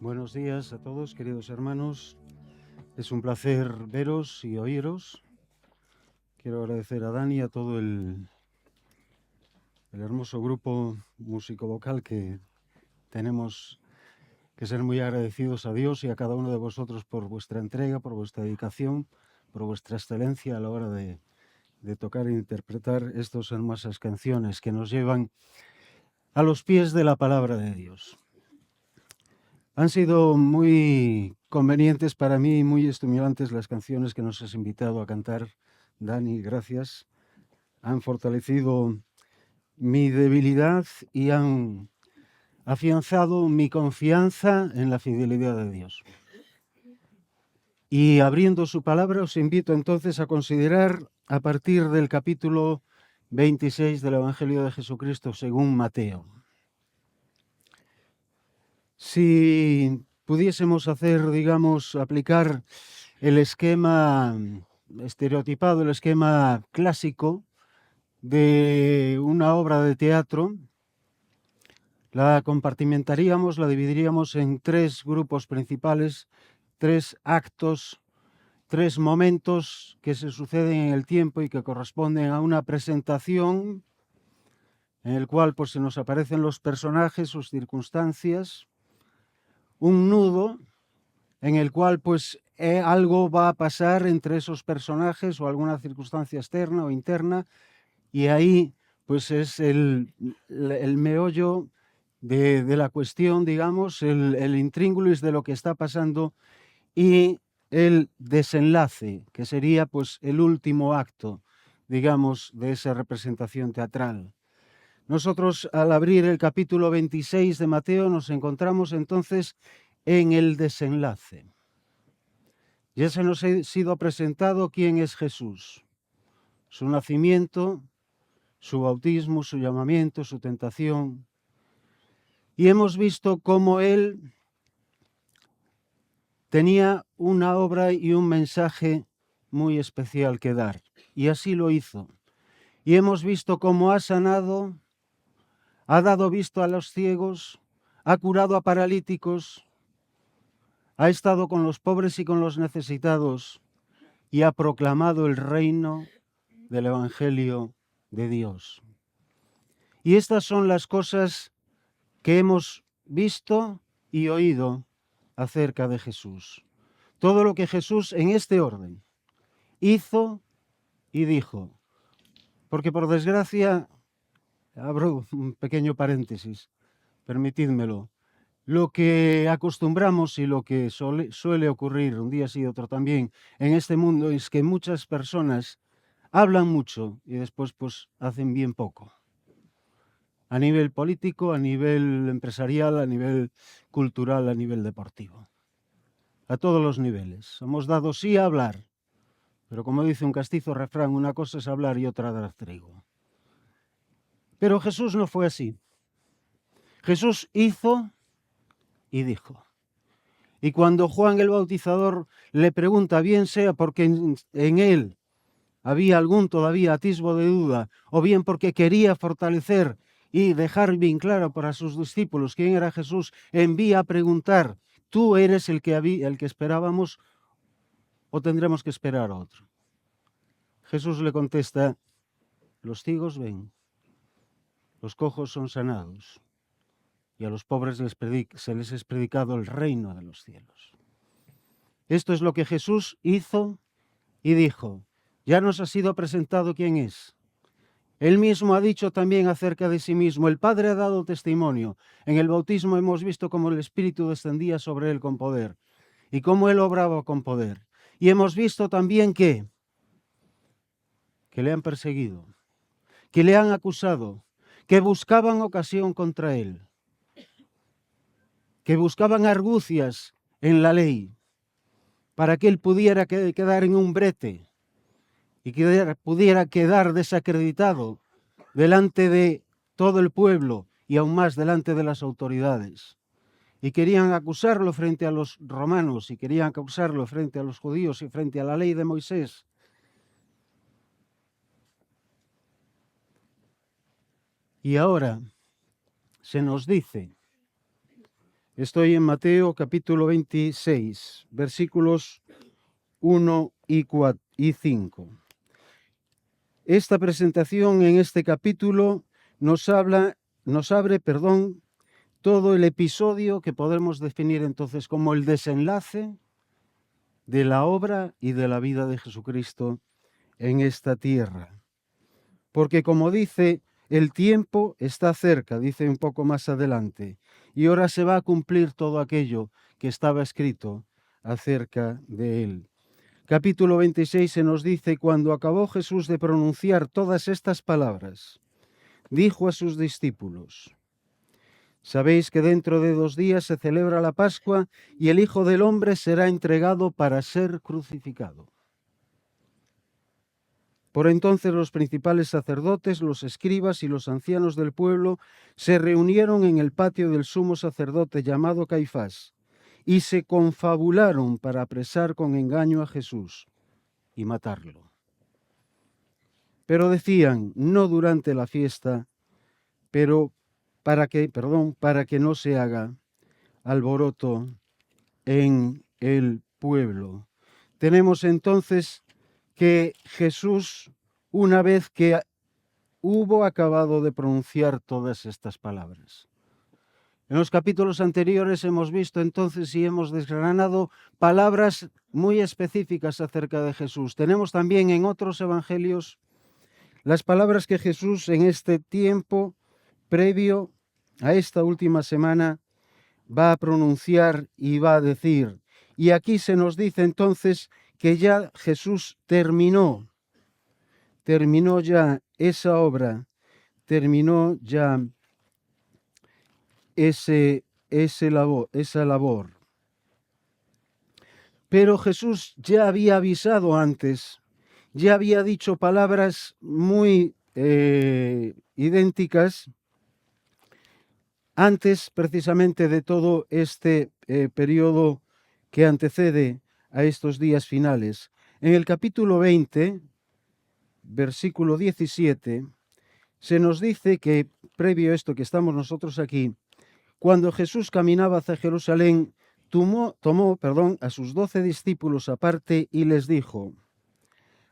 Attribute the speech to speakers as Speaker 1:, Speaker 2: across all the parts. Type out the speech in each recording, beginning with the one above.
Speaker 1: Buenos días a todos, queridos hermanos. Es un placer veros y oíros. Quiero agradecer a Dani y a todo el hermoso grupo músico-vocal que tenemos que ser muy agradecidos a Dios y a cada uno de vosotros por vuestra entrega, por vuestra dedicación, por vuestra excelencia a la hora de tocar e interpretar estas hermosas canciones que nos llevan a los pies de la palabra de Dios. Han sido muy convenientes para mí y muy estimulantes las canciones que nos has invitado a cantar, Dani, gracias. Han fortalecido mi debilidad y han afianzado mi confianza en la fidelidad de Dios. Y abriendo su palabra, os invito entonces a considerar a partir del capítulo 26 del Evangelio de Jesucristo según Mateo. Si pudiésemos hacer, digamos, aplicar el esquema estereotipado, el esquema clásico de una obra de teatro, la compartimentaríamos, la dividiríamos en tres grupos principales, tres actos, tres momentos que se suceden en el tiempo y que corresponden a una presentación en el cual pues, se nos aparecen los personajes, sus circunstancias, un nudo en el cual pues algo va a pasar entre esos personajes o alguna circunstancia externa o interna, y ahí pues es el meollo de la cuestión, digamos, el intríngulis de lo que está pasando y el desenlace, que sería pues el último acto, digamos, de esa representación teatral. Nosotros al abrir el capítulo 26 de Mateo nos encontramos entonces en el desenlace. Ya se nos ha sido presentado quién es Jesús, su nacimiento, su bautismo, su llamamiento, su tentación. Y hemos visto cómo Él tenía una obra y un mensaje muy especial que dar, y así lo hizo. Y hemos visto cómo ha sanado, ha dado visto a los ciegos, ha curado a paralíticos, ha estado con los pobres y con los necesitados, y ha proclamado el reino del Evangelio de Dios. Y estas son las cosas que hemos visto y oído acerca de Jesús. Todo lo que Jesús en este orden hizo y dijo. Porque por desgracia, abro un pequeño paréntesis, permitidmelo, lo que acostumbramos y lo que suele ocurrir un día sí y otro también en este mundo es que muchas personas hablan mucho y después pues hacen bien poco. A nivel político, a nivel empresarial, a nivel cultural, a nivel deportivo. A todos los niveles. Somos dados sí a hablar, pero como dice un castizo refrán, una cosa es hablar y otra dar trigo. Pero Jesús no fue así. Jesús hizo y dijo. Y cuando Juan el Bautizador le pregunta, bien sea porque en él había algún todavía atisbo de duda, o bien porque quería fortalecer y dejar bien claro para sus discípulos quién era Jesús, envía a preguntar, ¿tú eres el que esperábamos o tendremos que esperar a otro? Jesús le contesta, los ciegos ven, los cojos son sanados, y a los pobres se les es predicado el reino de los cielos. Esto es lo que Jesús hizo y dijo. Ya nos ha sido presentado quién es. Él mismo ha dicho también acerca de sí mismo, el Padre ha dado testimonio. En el bautismo hemos visto cómo el Espíritu descendía sobre él con poder y cómo él obraba con poder. Y hemos visto también que le han perseguido, que le han acusado, que buscaban ocasión contra él, que buscaban argucias en la ley para que él pudiera quedar en un brete y que pudiera quedar desacreditado delante de todo el pueblo y aún más delante de las autoridades. Y querían acusarlo frente a los romanos y querían acusarlo frente a los judíos y frente a la ley de Moisés. Y ahora se nos dice Estoy en Mateo capítulo 26, versículos 1 y 5. Esta presentación en este capítulo nos abre, todo el episodio que podemos definir entonces como el desenlace de la obra y de la vida de Jesucristo en esta tierra. Porque como dice, el tiempo está cerca, dice un poco más adelante, y ahora se va a cumplir todo aquello que estaba escrito acerca de él. Capítulo 26 se nos dice: cuando acabó Jesús de pronunciar todas estas palabras, dijo a sus discípulos: sabéis que dentro de 2 días se celebra la Pascua y el Hijo del Hombre será entregado para ser crucificado. Por entonces los principales sacerdotes, los escribas y los ancianos del pueblo se reunieron en el patio del sumo sacerdote llamado Caifás y se confabularon para apresar con engaño a Jesús y matarlo. Pero decían: no durante la fiesta, pero para que no se haga alboroto en el pueblo. Tenemos entonces que Jesús, una vez que hubo acabado de pronunciar todas estas palabras. En los capítulos anteriores hemos visto entonces y hemos desgranado palabras muy específicas acerca de Jesús. Tenemos también en otros evangelios las palabras que Jesús en este tiempo previo a esta última semana va a pronunciar y va a decir. Y aquí se nos dice entonces que ya Jesús terminó ya esa obra, terminó ya esa labor. Pero Jesús ya había avisado antes, ya había dicho palabras muy idénticas antes precisamente de todo este periodo que antecede a estos días finales. En el capítulo 20, versículo 17, se nos dice que, previo a esto que estamos nosotros aquí, cuando Jesús caminaba hacia Jerusalén, tomó a sus 12 discípulos aparte y les dijo: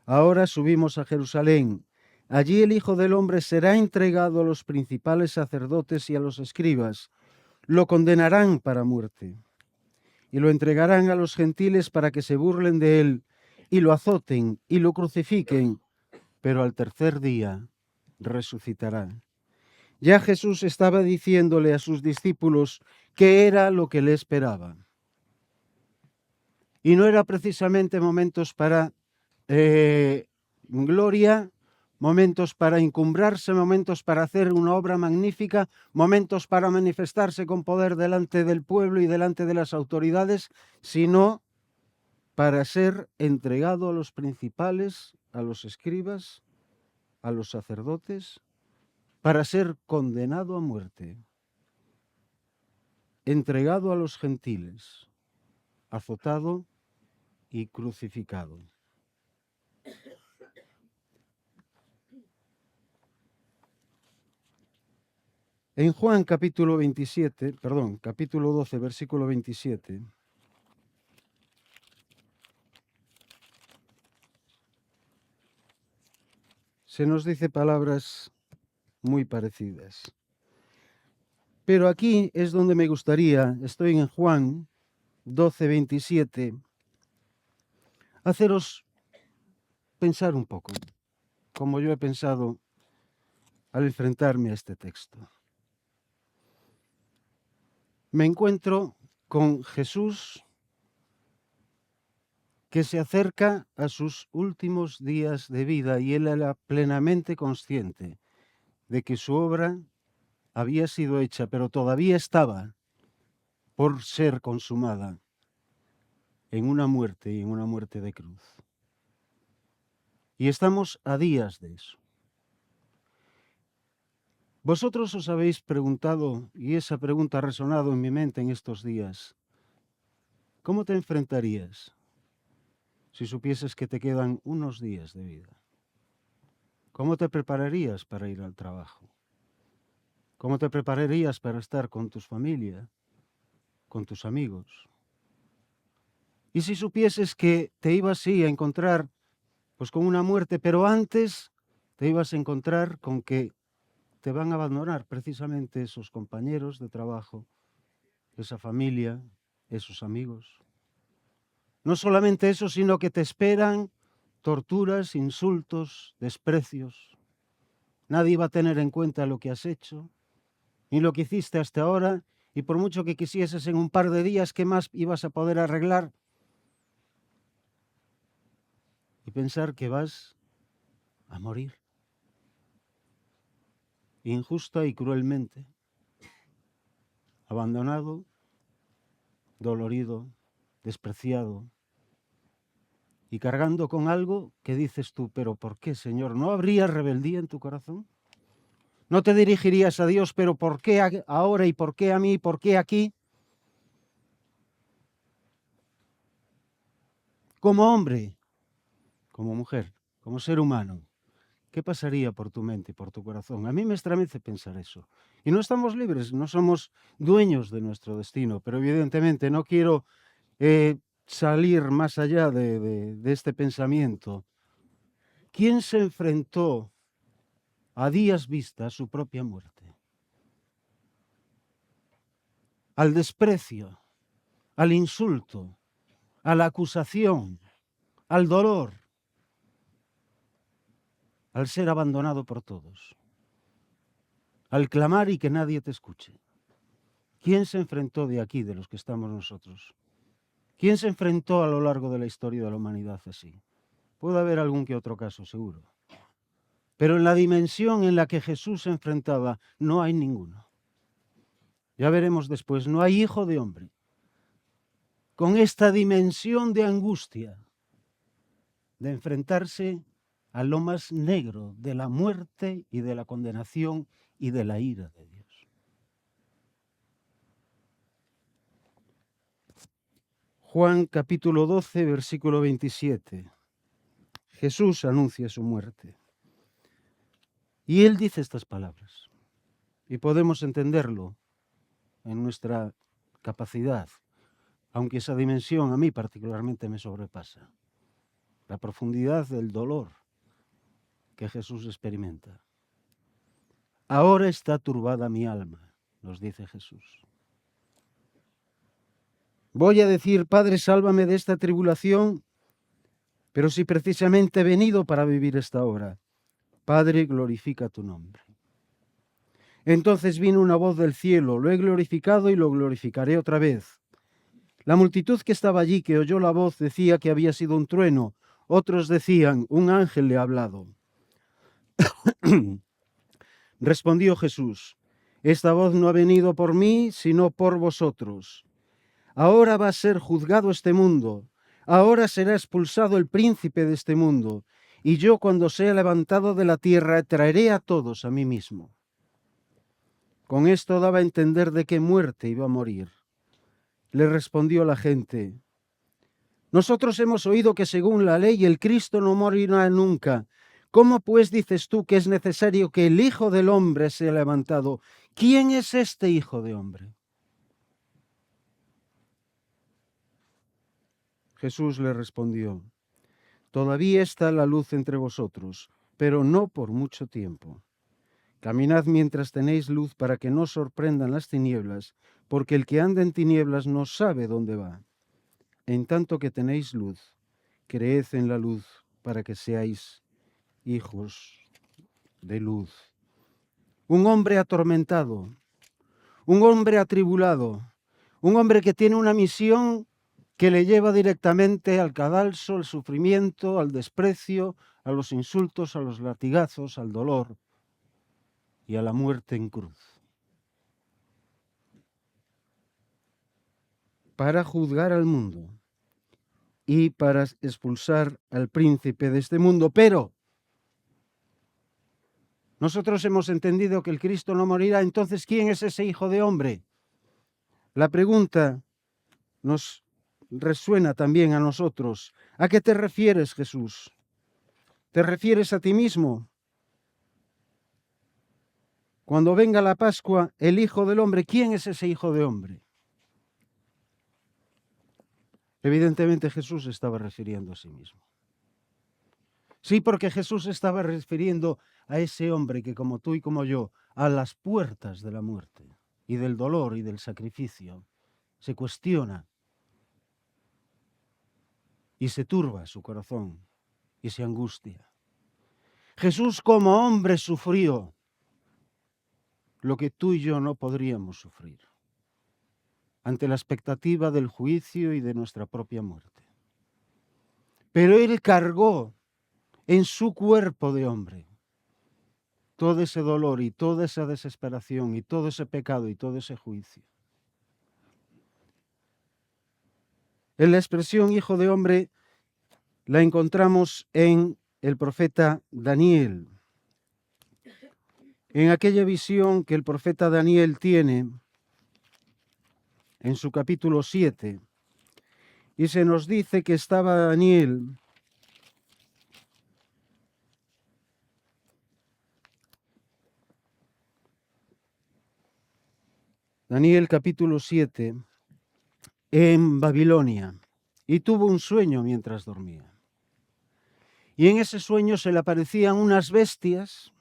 Speaker 1: ahora subimos a Jerusalén. Allí el Hijo del Hombre será entregado a los principales sacerdotes y a los escribas. Lo condenarán para muerte y lo entregarán a los gentiles para que se burlen de él y lo azoten y lo crucifiquen, pero al tercer día resucitará. Ya Jesús estaba diciéndole a sus discípulos qué era lo que le esperaba. Y no era precisamente momentos para gloria, momentos para encumbrarse, momentos para hacer una obra magnífica, momentos para manifestarse con poder delante del pueblo y delante de las autoridades, sino para ser entregado a los principales, a los escribas, a los sacerdotes, para ser condenado a muerte, entregado a los gentiles, azotado y crucificado. En Juan capítulo 12, versículo 27, se nos dice palabras muy parecidas. Pero aquí es donde me gustaría, estoy en Juan 12, 27, haceros pensar un poco, como yo he pensado al enfrentarme a este texto. Me encuentro con Jesús que se acerca a sus últimos días de vida y él era plenamente consciente de que su obra había sido hecha, pero todavía estaba por ser consumada en una muerte y en una muerte de cruz. Y estamos a días de eso. Vosotros os habéis preguntado, y esa pregunta ha resonado en mi mente en estos días: ¿cómo te enfrentarías si supieses que te quedan unos días de vida? ¿Cómo te prepararías para ir al trabajo? ¿Cómo te prepararías para estar con tu familia? con tus amigos. Y si supieses que te ibas sí a encontrar pues con una muerte, pero antes te ibas a encontrar con que te van a abandonar precisamente esos compañeros de trabajo, esa familia, esos amigos. No solamente eso, sino que te esperan torturas, insultos, desprecios. Nadie va a tener en cuenta lo que has hecho, ni lo que hiciste hasta ahora, y por mucho que quisieses en un par de días, ¿qué más ibas a poder arreglar? Y pensar que vas a morir, injusta y cruelmente, abandonado, dolorido, despreciado, y cargando con algo que dices tú, pero ¿por qué, Señor? ¿No habría rebeldía en tu corazón? ¿No te dirigirías a Dios, pero ¿por qué ahora y por qué a mí y por qué aquí? Como hombre, como mujer, como ser humano, ¿qué pasaría por tu mente y por tu corazón? A mí me estremece pensar eso. Y no estamos libres, no somos dueños de nuestro destino, pero evidentemente no quiero salir más allá de este pensamiento. ¿Quién se enfrentó a días vista a su propia muerte? Al desprecio, al insulto, a la acusación, al dolor, al ser abandonado por todos, al clamar y que nadie te escuche. ¿Quién se enfrentó de aquí, de los que estamos nosotros? ¿Quién se enfrentó a lo largo de la historia de la humanidad así? Puede haber algún que otro caso, seguro. Pero en la dimensión en la que Jesús se enfrentaba, no hay ninguno. Ya veremos después, no hay hijo de hombre con esta dimensión de angustia, de enfrentarse a lo más negro de la muerte y de la condenación y de la ira de Dios. Juan capítulo 12, versículo 27. Jesús anuncia su muerte. Y él dice estas palabras. Y podemos entenderlo en nuestra capacidad, aunque esa dimensión a mí particularmente me sobrepasa. La profundidad del dolor que Jesús experimenta. Ahora está turbada mi alma, nos dice Jesús. Voy a decir, Padre, sálvame de esta tribulación, pero si precisamente he venido para vivir esta hora, Padre, glorifica tu nombre. Entonces vino una voz del cielo, lo he glorificado y lo glorificaré otra vez. La multitud que estaba allí, que oyó la voz, decía que había sido un trueno. Otros decían, un ángel le ha hablado. Respondió Jesús, esta voz no ha venido por mí, sino por vosotros. Ahora va a ser juzgado este mundo. Ahora será expulsado el príncipe de este mundo. Y yo, cuando sea levantado de la tierra, traeré a todos a mí mismo. Con esto daba a entender de qué muerte iba a morir. Le respondió la gente, nosotros hemos oído que según la ley el Cristo no morirá nunca. ¿Cómo pues dices tú que es necesario que el Hijo del Hombre sea levantado? ¿Quién es este Hijo de Hombre? Jesús le respondió, todavía está la luz entre vosotros, pero no por mucho tiempo. Caminad mientras tenéis luz para que no sorprendan las tinieblas, porque el que anda en tinieblas no sabe dónde va. En tanto que tenéis luz, creed en la luz para que seáis hijos de luz. Un hombre atormentado, un hombre atribulado, un hombre que tiene una misión que le lleva directamente al cadalso, al sufrimiento, al desprecio, a los insultos, a los latigazos, al dolor y a la muerte en cruz. Para juzgar al mundo y para expulsar al príncipe de este mundo, pero nosotros hemos entendido que el Cristo no morirá, entonces ¿quién es ese Hijo de Hombre? La pregunta nos resuena también a nosotros. ¿A qué te refieres, Jesús? ¿Te refieres a ti mismo? Cuando venga la Pascua, el Hijo del Hombre, ¿quién es ese Hijo de Hombre? Evidentemente Jesús se estaba refiriendo a sí mismo. Sí, porque Jesús se estaba refiriendo a ese hombre que, como tú y como yo, a las puertas de la muerte y del dolor y del sacrificio, se cuestiona y se turba su corazón y se angustia. Jesús como hombre sufrió lo que tú y yo no podríamos sufrir ante la expectativa del juicio y de nuestra propia muerte. Pero Él cargó en su cuerpo de hombre todo ese dolor y toda esa desesperación y todo ese pecado y todo ese juicio. En la expresión hijo de hombre la encontramos en el profeta Daniel. En aquella visión que el profeta Daniel tiene en su capítulo 7, y se nos dice que estaba Daniel capítulo 7, en Babilonia, y tuvo un sueño mientras dormía. Y en ese sueño se le aparecían unas bestias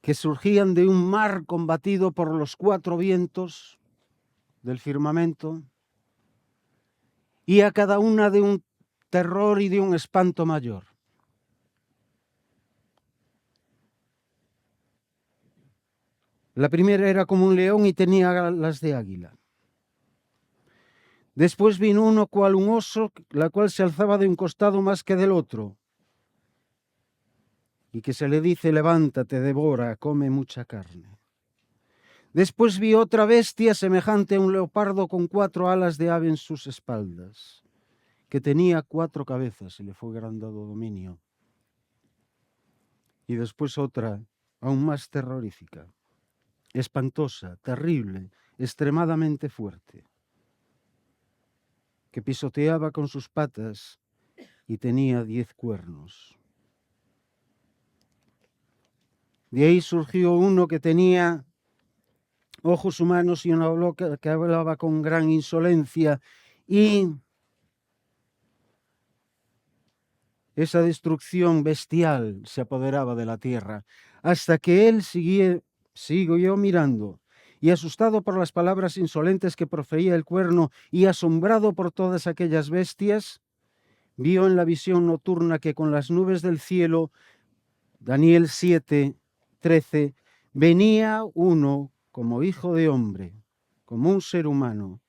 Speaker 1: que surgían de un mar combatido por los 4 vientos del firmamento, y a cada una de un terror y de un espanto mayor. La primera era como un león y tenía alas de águila. Después vino uno cual un oso, la cual se alzaba de un costado más que del otro, y que se le dice: levántate, devora, come mucha carne. Después vi otra bestia semejante a un leopardo con 4 alas de ave en sus espaldas, que tenía 4 cabezas y le fue gran dado dominio. Y después otra, aún más terrorífica, espantosa, terrible, extremadamente fuerte, que pisoteaba con sus patas y tenía 10 cuernos. De ahí surgió uno que tenía ojos humanos y una boca que hablaba con gran insolencia, y esa destrucción bestial se apoderaba de la tierra, hasta que él siguió mirando, y asustado por las palabras insolentes que profería el cuerno y asombrado por todas aquellas bestias, vio en la visión nocturna que con las nubes del cielo, Daniel 7:13, venía uno como hijo de hombre, como un ser humano,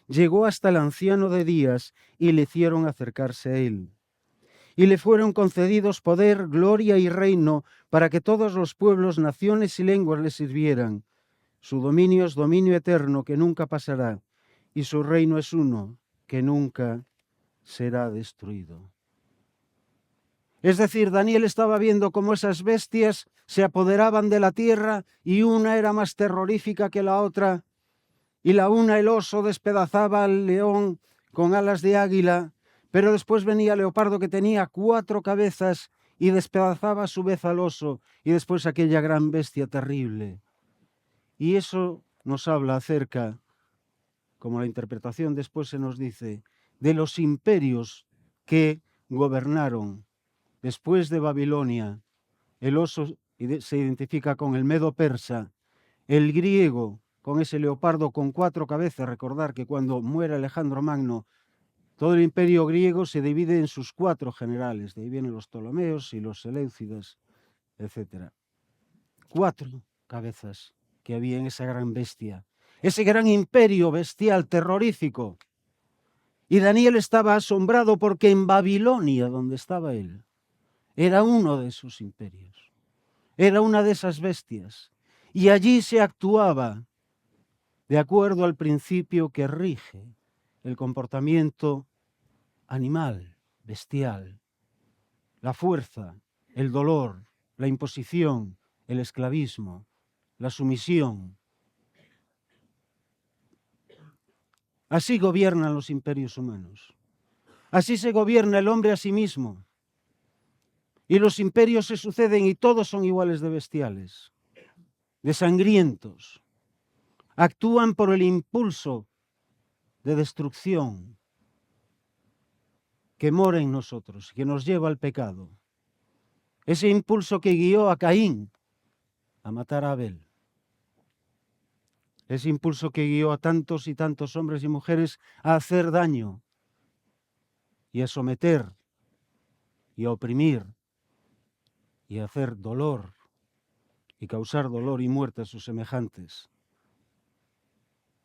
Speaker 1: llegó hasta el anciano de días y le hicieron acercarse a él. Y le fueron concedidos poder, gloria y reino para que todos los pueblos, naciones y lenguas le sirvieran. Su dominio es dominio eterno que nunca pasará, y su reino es uno que nunca será destruido. Es decir, Daniel estaba viendo cómo esas bestias se apoderaban de la tierra, y una era más terrorífica que la otra, y la una, el oso, despedazaba al león con alas de águila, pero después venía el leopardo que tenía 4 cabezas y despedazaba a su vez al oso, y después aquella gran bestia terrible. Y eso nos habla acerca, como la interpretación después se nos dice, de los imperios que gobernaron después de Babilonia. El oso se identifica con el medo-persa, el griego con ese leopardo con 4 cabezas. Recordar que cuando muere Alejandro Magno, todo el imperio griego se divide en sus 4 generales. De ahí vienen los Ptolomeos y los Seleucidas, etc. 4 cabezas que había en esa gran bestia, ese gran imperio bestial, terrorífico. Y Daniel estaba asombrado porque en Babilonia, donde estaba él, era uno de esos imperios, era una de esas bestias, y allí se actuaba de acuerdo al principio que rige el comportamiento animal, bestial, la fuerza, el dolor, la imposición, el esclavismo, la sumisión. Así gobiernan los imperios humanos. Así se gobierna el hombre a sí mismo. Y los imperios se suceden y todos son iguales de bestiales, de sangrientos. actúan por el impulso de destrucción que mora en nosotros, que nos lleva al pecado. Ese impulso que guió a Caín a matar a Abel. Ese impulso que guió a tantos y tantos hombres y mujeres a hacer daño y a someter y a oprimir y a hacer dolor y causar dolor y muerte a sus semejantes.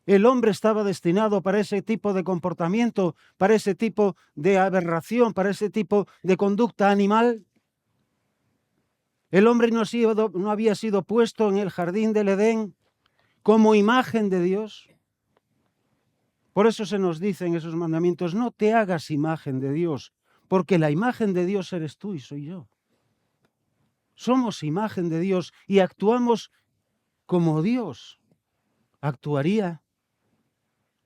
Speaker 1: El hombre estaba destinado para ese tipo de comportamiento, para ese tipo de aberración, para ese tipo de conducta animal. El hombre no había sido puesto en el jardín del Edén como imagen de Dios. Por eso se nos dice en esos mandamientos, no te hagas imagen de Dios, porque la imagen de Dios eres tú y soy yo. Somos imagen de Dios y actuamos como Dios actuaría,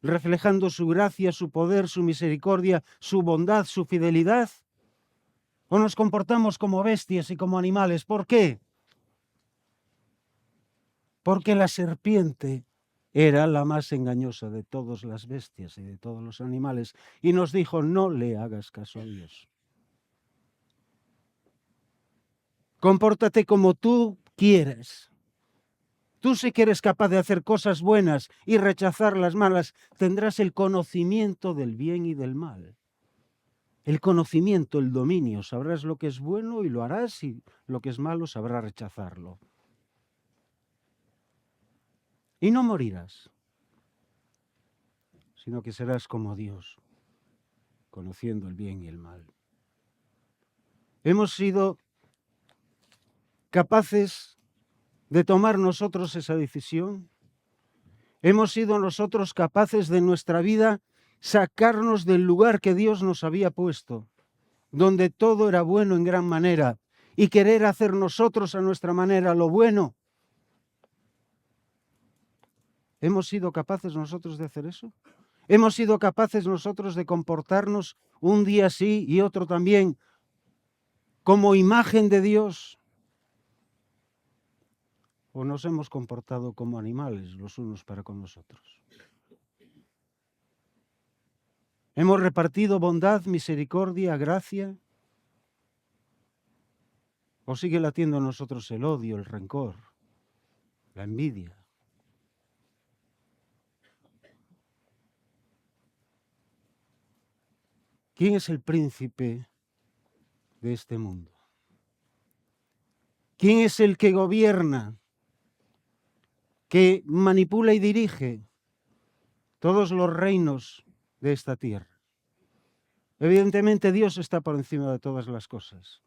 Speaker 1: reflejando su gracia, su poder, su misericordia, su bondad, su fidelidad. ¿O nos comportamos como bestias y como animales? ¿Por qué? Porque la serpiente era la más engañosa de todas las bestias y de todos los animales y nos dijo, no le hagas caso a Dios. Compórtate como tú quieres. Tú sí que eres capaz de hacer cosas buenas y rechazar las malas, tendrás el conocimiento del bien y del mal. El conocimiento, el dominio, sabrás lo que es bueno y lo harás y lo que es malo sabrás rechazarlo. Y no morirás, sino que serás como Dios, conociendo el bien y el mal. Hemos sido capaces de tomar nosotros esa decisión. Hemos sido nosotros capaces de nuestra vida sacarnos del lugar que Dios nos había puesto, donde todo era bueno en gran manera, y querer hacer nosotros a nuestra manera lo bueno. ¿Hemos sido capaces nosotros de hacer eso? ¿Hemos sido capaces nosotros de comportarnos un día sí y otro también como imagen de Dios? ¿O nos hemos comportado como animales los unos para con los otros? ¿Hemos repartido bondad, misericordia, gracia? ¿O sigue latiendo en nosotros el odio, el rencor, la envidia? ¿Quién es el príncipe de este mundo? ¿Quién es el que gobierna, que manipula y dirige todos los reinos de esta tierra? Evidentemente Dios está por encima de todas las cosas,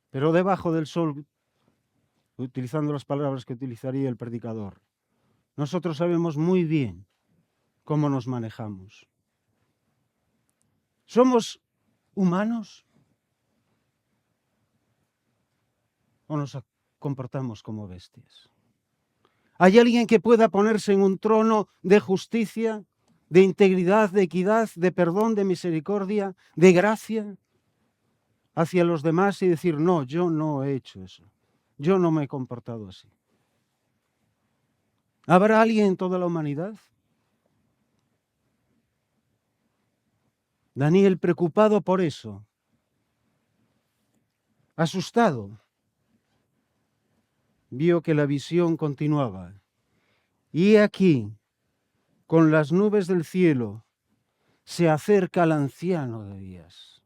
Speaker 1: pero debajo del sol, utilizando las palabras que utilizaría el predicador, nosotros sabemos muy bien cómo nos manejamos. ¿Somos humanos o nos comportamos como bestias? ¿Hay alguien que pueda ponerse en un trono de justicia, de integridad, de equidad, de perdón, de misericordia, de gracia hacia los demás y decir, no, yo no he hecho eso, yo no me he comportado así? ¿Habrá alguien en toda la humanidad? Daniel, preocupado por eso, asustado, vio que la visión continuaba. Y aquí, con las nubes del cielo, se acerca el anciano de días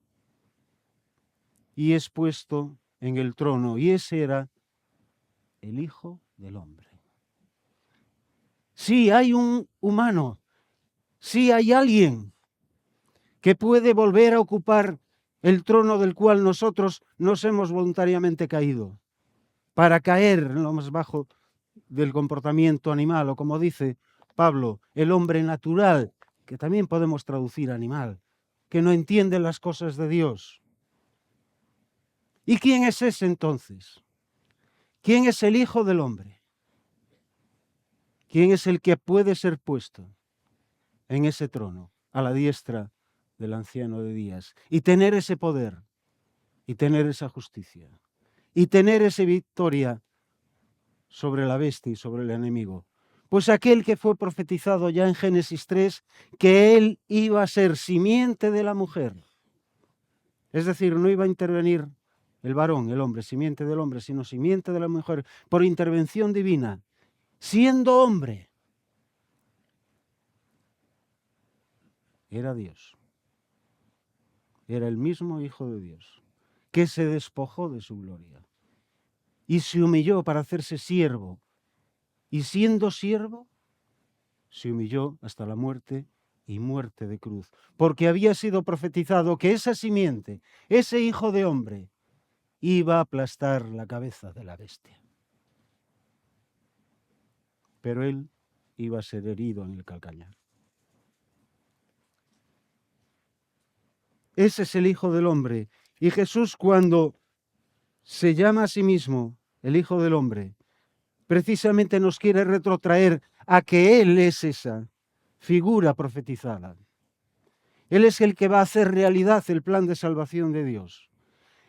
Speaker 1: y es puesto en el trono, y ese era el Hijo del Hombre. Sí, hay un humano, sí hay alguien que puede volver a ocupar el trono del cual nosotros nos hemos voluntariamente caído, para caer en lo más bajo del comportamiento animal, o como dice Pablo, el hombre natural, que también podemos traducir animal, que no entiende las cosas de Dios. ¿Y quién es ese entonces? ¿Quién es el Hijo del Hombre? ¿Quién es el que puede ser puesto en ese trono, a la diestra del anciano de días, y tener ese poder, y tener esa justicia, y tener esa victoria sobre la bestia y sobre el enemigo? Pues aquel que fue profetizado ya en Génesis 3, que él iba a ser simiente de la mujer. Es decir, no iba a intervenir el varón, el hombre, simiente del hombre, sino simiente de la mujer, por intervención divina, siendo hombre. Era Dios. Era el mismo Hijo de Dios, que se despojó de su gloria y se humilló para hacerse siervo. Y siendo siervo, se humilló hasta la muerte y muerte de cruz, porque había sido profetizado que esa simiente, ese Hijo de hombre, iba a aplastar la cabeza de la bestia. Pero él iba a ser herido en el calcañar. Ese es el Hijo del Hombre. Y Jesús, cuando se llama a sí mismo el Hijo del Hombre, precisamente nos quiere retrotraer a que Él es esa figura profetizada. Él es el que va a hacer realidad el plan de salvación de Dios.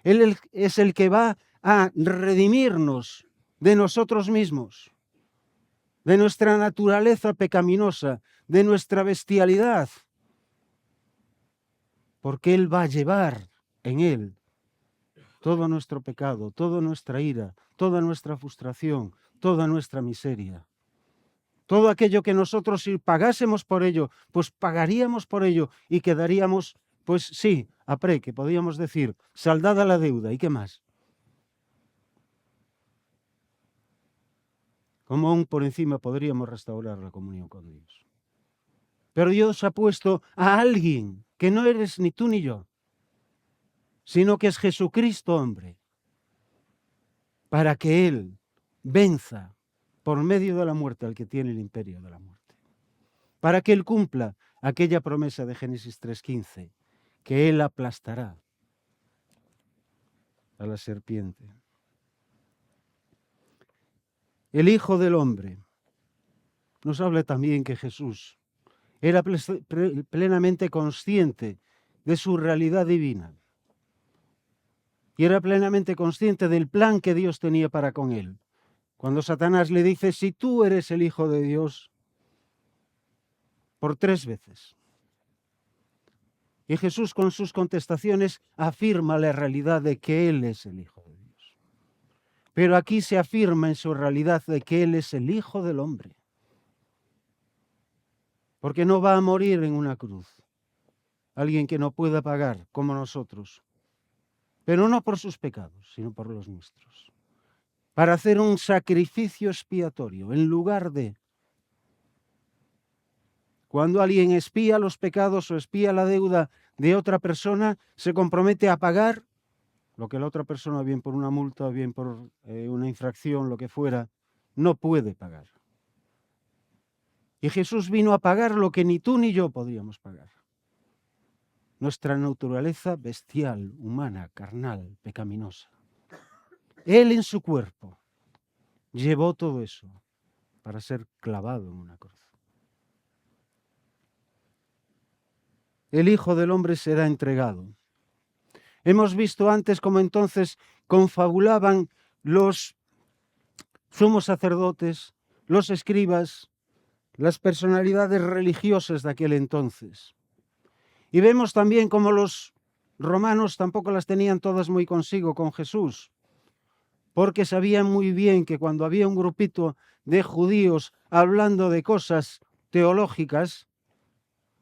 Speaker 1: Él es el que va a redimirnos de nosotros mismos, de nuestra naturaleza pecaminosa, de nuestra bestialidad, porque Él va a llevar en Él todo nuestro pecado, toda nuestra ira, toda nuestra frustración, toda nuestra miseria. Todo aquello que nosotros, si pagásemos por ello, pues pagaríamos por ello y quedaríamos, pues sí, a pre, que podríamos decir, saldada la deuda. ¿Y qué más? Como aún por encima podríamos restaurar la comunión con Dios. Pero Dios ha puesto a alguien que no eres ni tú ni yo, sino que es Jesucristo hombre, para que Él venza por medio de la muerte al que tiene el imperio de la muerte. Para que Él cumpla aquella promesa de Génesis 3:15, que Él aplastará a la serpiente. El Hijo del Hombre nos habla también que Jesús era plenamente consciente de su realidad divina y era plenamente consciente del plan que Dios tenía para con él. Cuando Satanás le dice, si tú eres el Hijo de Dios, por 3 veces. Y Jesús con sus contestaciones afirma la realidad de que Él es el Hijo de Dios. Pero aquí se afirma en su realidad de que Él es el Hijo del Hombre. Porque no va a morir en una cruz. Alguien que no pueda pagar como nosotros. Pero no por sus pecados, sino por los nuestros. Para hacer un sacrificio expiatorio en lugar de... Cuando alguien espía los pecados o espía la deuda de otra persona, se compromete a pagar lo que la otra persona, bien por una multa, bien por una infracción, lo que fuera, no puede pagar. Y Jesús vino a pagar lo que ni tú ni yo podríamos pagar. Nuestra naturaleza bestial, humana, carnal, pecaminosa. Él en su cuerpo llevó todo eso para ser clavado en una cruz. El Hijo del Hombre será entregado. Hemos visto antes cómo entonces confabulaban los sumos sacerdotes, los escribas, las personalidades religiosas de aquel entonces. Y vemos también cómo los romanos tampoco las tenían todas muy consigo con Jesús, porque sabían muy bien que cuando había un grupito de judíos hablando de cosas teológicas,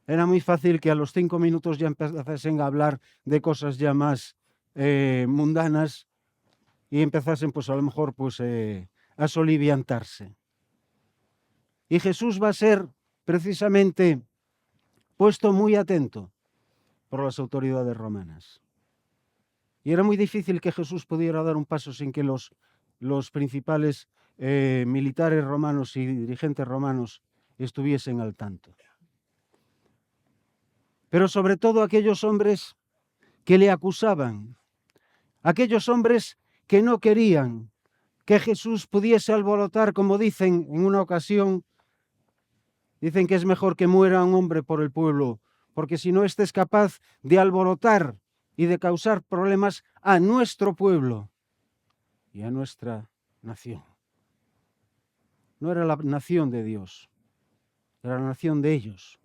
Speaker 1: era muy fácil que a los 5 minutos ya empezasen a hablar de cosas ya más mundanas y empezasen pues a lo mejor pues a soliviantarse. Y Jesús va a ser precisamente puesto muy atento por las autoridades romanas. Y era muy difícil que Jesús pudiera dar un paso sin que los principales militares romanos y dirigentes romanos estuviesen al tanto. Pero sobre todo aquellos hombres que le acusaban, aquellos hombres que no querían que Jesús pudiese alborotar, como dicen en una ocasión, dicen que es mejor que muera un hombre por el pueblo, porque si no, este es capaz de alborotar y de causar problemas a nuestro pueblo y a nuestra nación. no era la nación de Dios, era la nación de ellos,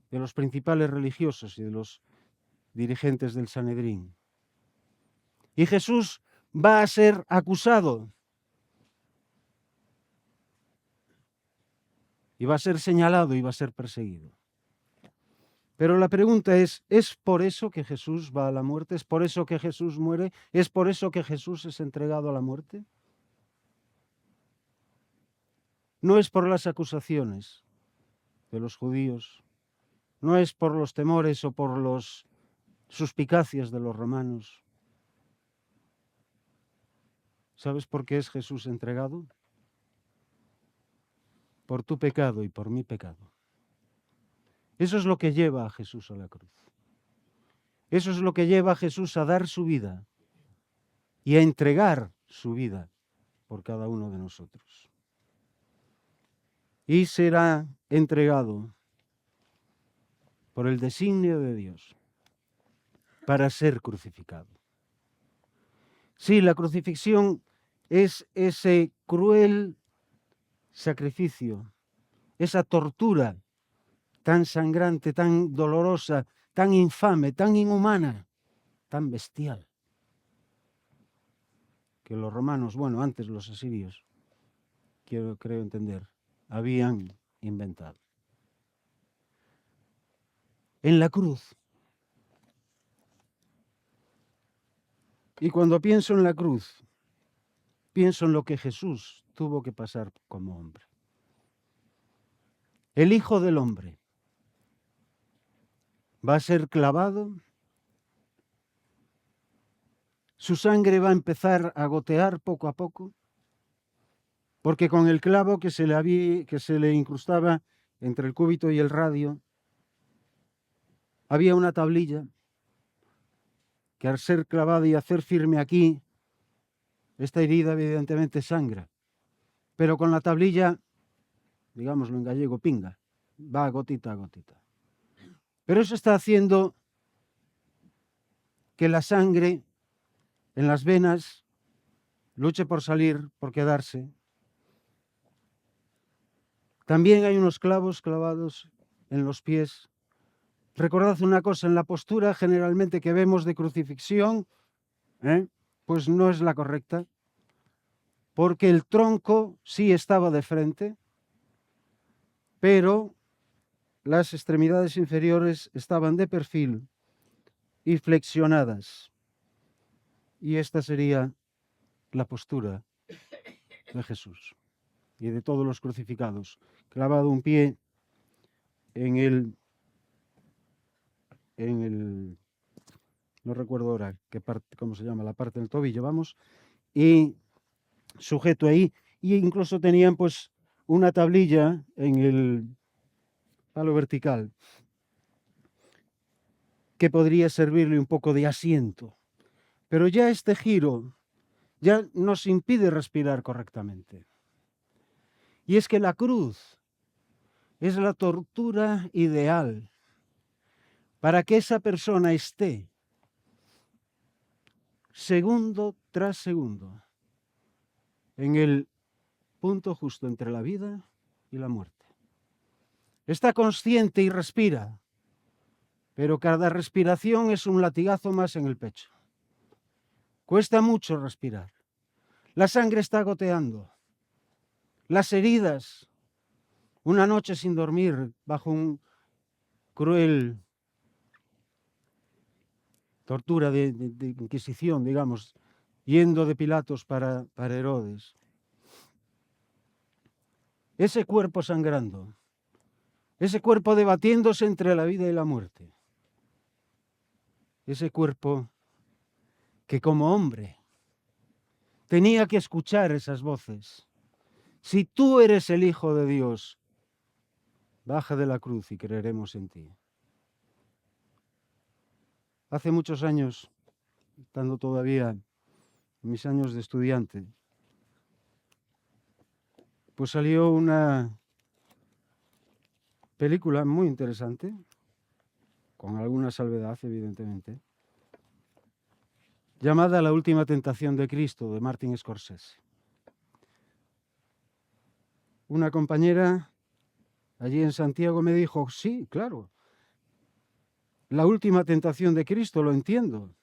Speaker 1: de los principales religiosos y de los dirigentes del Sanedrín. Y Jesús va a ser acusado y va a ser señalado y va a ser perseguido. Pero la pregunta ¿es por eso que Jesús va a la muerte? ¿Es por eso que Jesús muere? ¿Es por eso que Jesús es entregado a la muerte? No es por las acusaciones de los judíos, no es por los temores o por las suspicacias de los romanos. ¿Sabes por qué es Jesús entregado? Por tu pecado y por mi pecado. Eso es lo que lleva a Jesús a la cruz. Eso es lo que lleva a Jesús a dar su vida y a entregar su vida por cada uno de nosotros. Y será entregado por el designio de Dios para ser crucificado. Sí, la crucifixión es ese cruel sacrificio, esa tortura tan sangrante, tan dolorosa, tan infame, tan inhumana, tan bestial, que los romanos, bueno, antes los asirios, creo entender, habían inventado. En la cruz. Y cuando pienso en la cruz, pienso en lo que Jesús tuvo que pasar como hombre. El Hijo del Hombre va a ser clavado, su sangre va a empezar a gotear poco a poco, porque con el clavo que se le incrustaba entre el cúbito y el radio, había una tablilla que al ser clavada y hacer firme aquí, esta herida evidentemente sangra, pero con la tablilla, digámoslo en gallego, pinga, va gotita a gotita. Pero eso está haciendo que la sangre en las venas luche por salir, por quedarse. También hay unos clavos clavados en los pies. Recordad una cosa, en la postura generalmente que vemos de crucifixión, pues no es la correcta, porque el tronco sí estaba de frente, pero las extremidades inferiores estaban de perfil y flexionadas. Y esta sería la postura de Jesús y de todos los crucificados. Clavado un pie en el no recuerdo ahora qué parte, cómo se llama, la parte del tobillo, vamos, y sujeto ahí, y incluso tenían pues una tablilla en el palo vertical que podría servirle un poco de asiento. Pero ya este giro ya nos impide respirar correctamente. Y es que la cruz es la tortura ideal para que esa persona esté segundo tras segundo en el punto justo entre la vida y la muerte. Está consciente y respira, pero cada respiración es un latigazo más en el pecho. Cuesta mucho respirar. La sangre está goteando. Las heridas, una noche sin dormir bajo un cruel tortura de Inquisición, digamos, yendo de Pilatos para Herodes. Ese cuerpo sangrando, ese cuerpo debatiéndose entre la vida y la muerte, ese cuerpo que como hombre tenía que escuchar esas voces. Si tú eres el Hijo de Dios, baja de la cruz y creeremos en ti. Hace muchos años, estando todavía en mis años de estudiante, pues salió una película muy interesante, con alguna salvedad, evidentemente, llamada La última tentación de Cristo, de Martin Scorsese. una compañera allí en Santiago me dijo, sí, claro, la última tentación de Cristo, lo entiendo.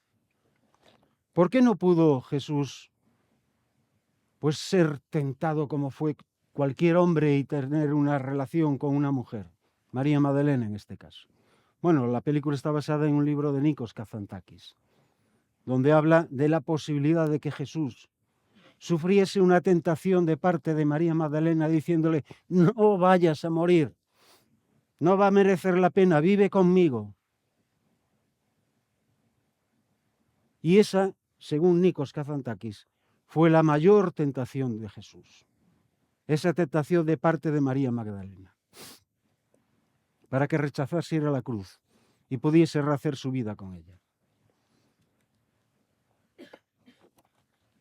Speaker 1: ¿Por qué no pudo Jesús pues ser tentado como fue cualquier hombre y tener una relación con una mujer? María Magdalena en este caso. Bueno, la película está basada en un libro de Nikos Kazantzakis, donde habla de la posibilidad de que Jesús sufriese una tentación de parte de María Magdalena diciéndole, no vayas a morir, no va a merecer la pena, vive conmigo. Y esa, según Nikos Kazantzakis, fue la mayor tentación de Jesús. Esa tentación de parte de María Magdalena, para que rechazase ir a la cruz y pudiese rehacer su vida con ella.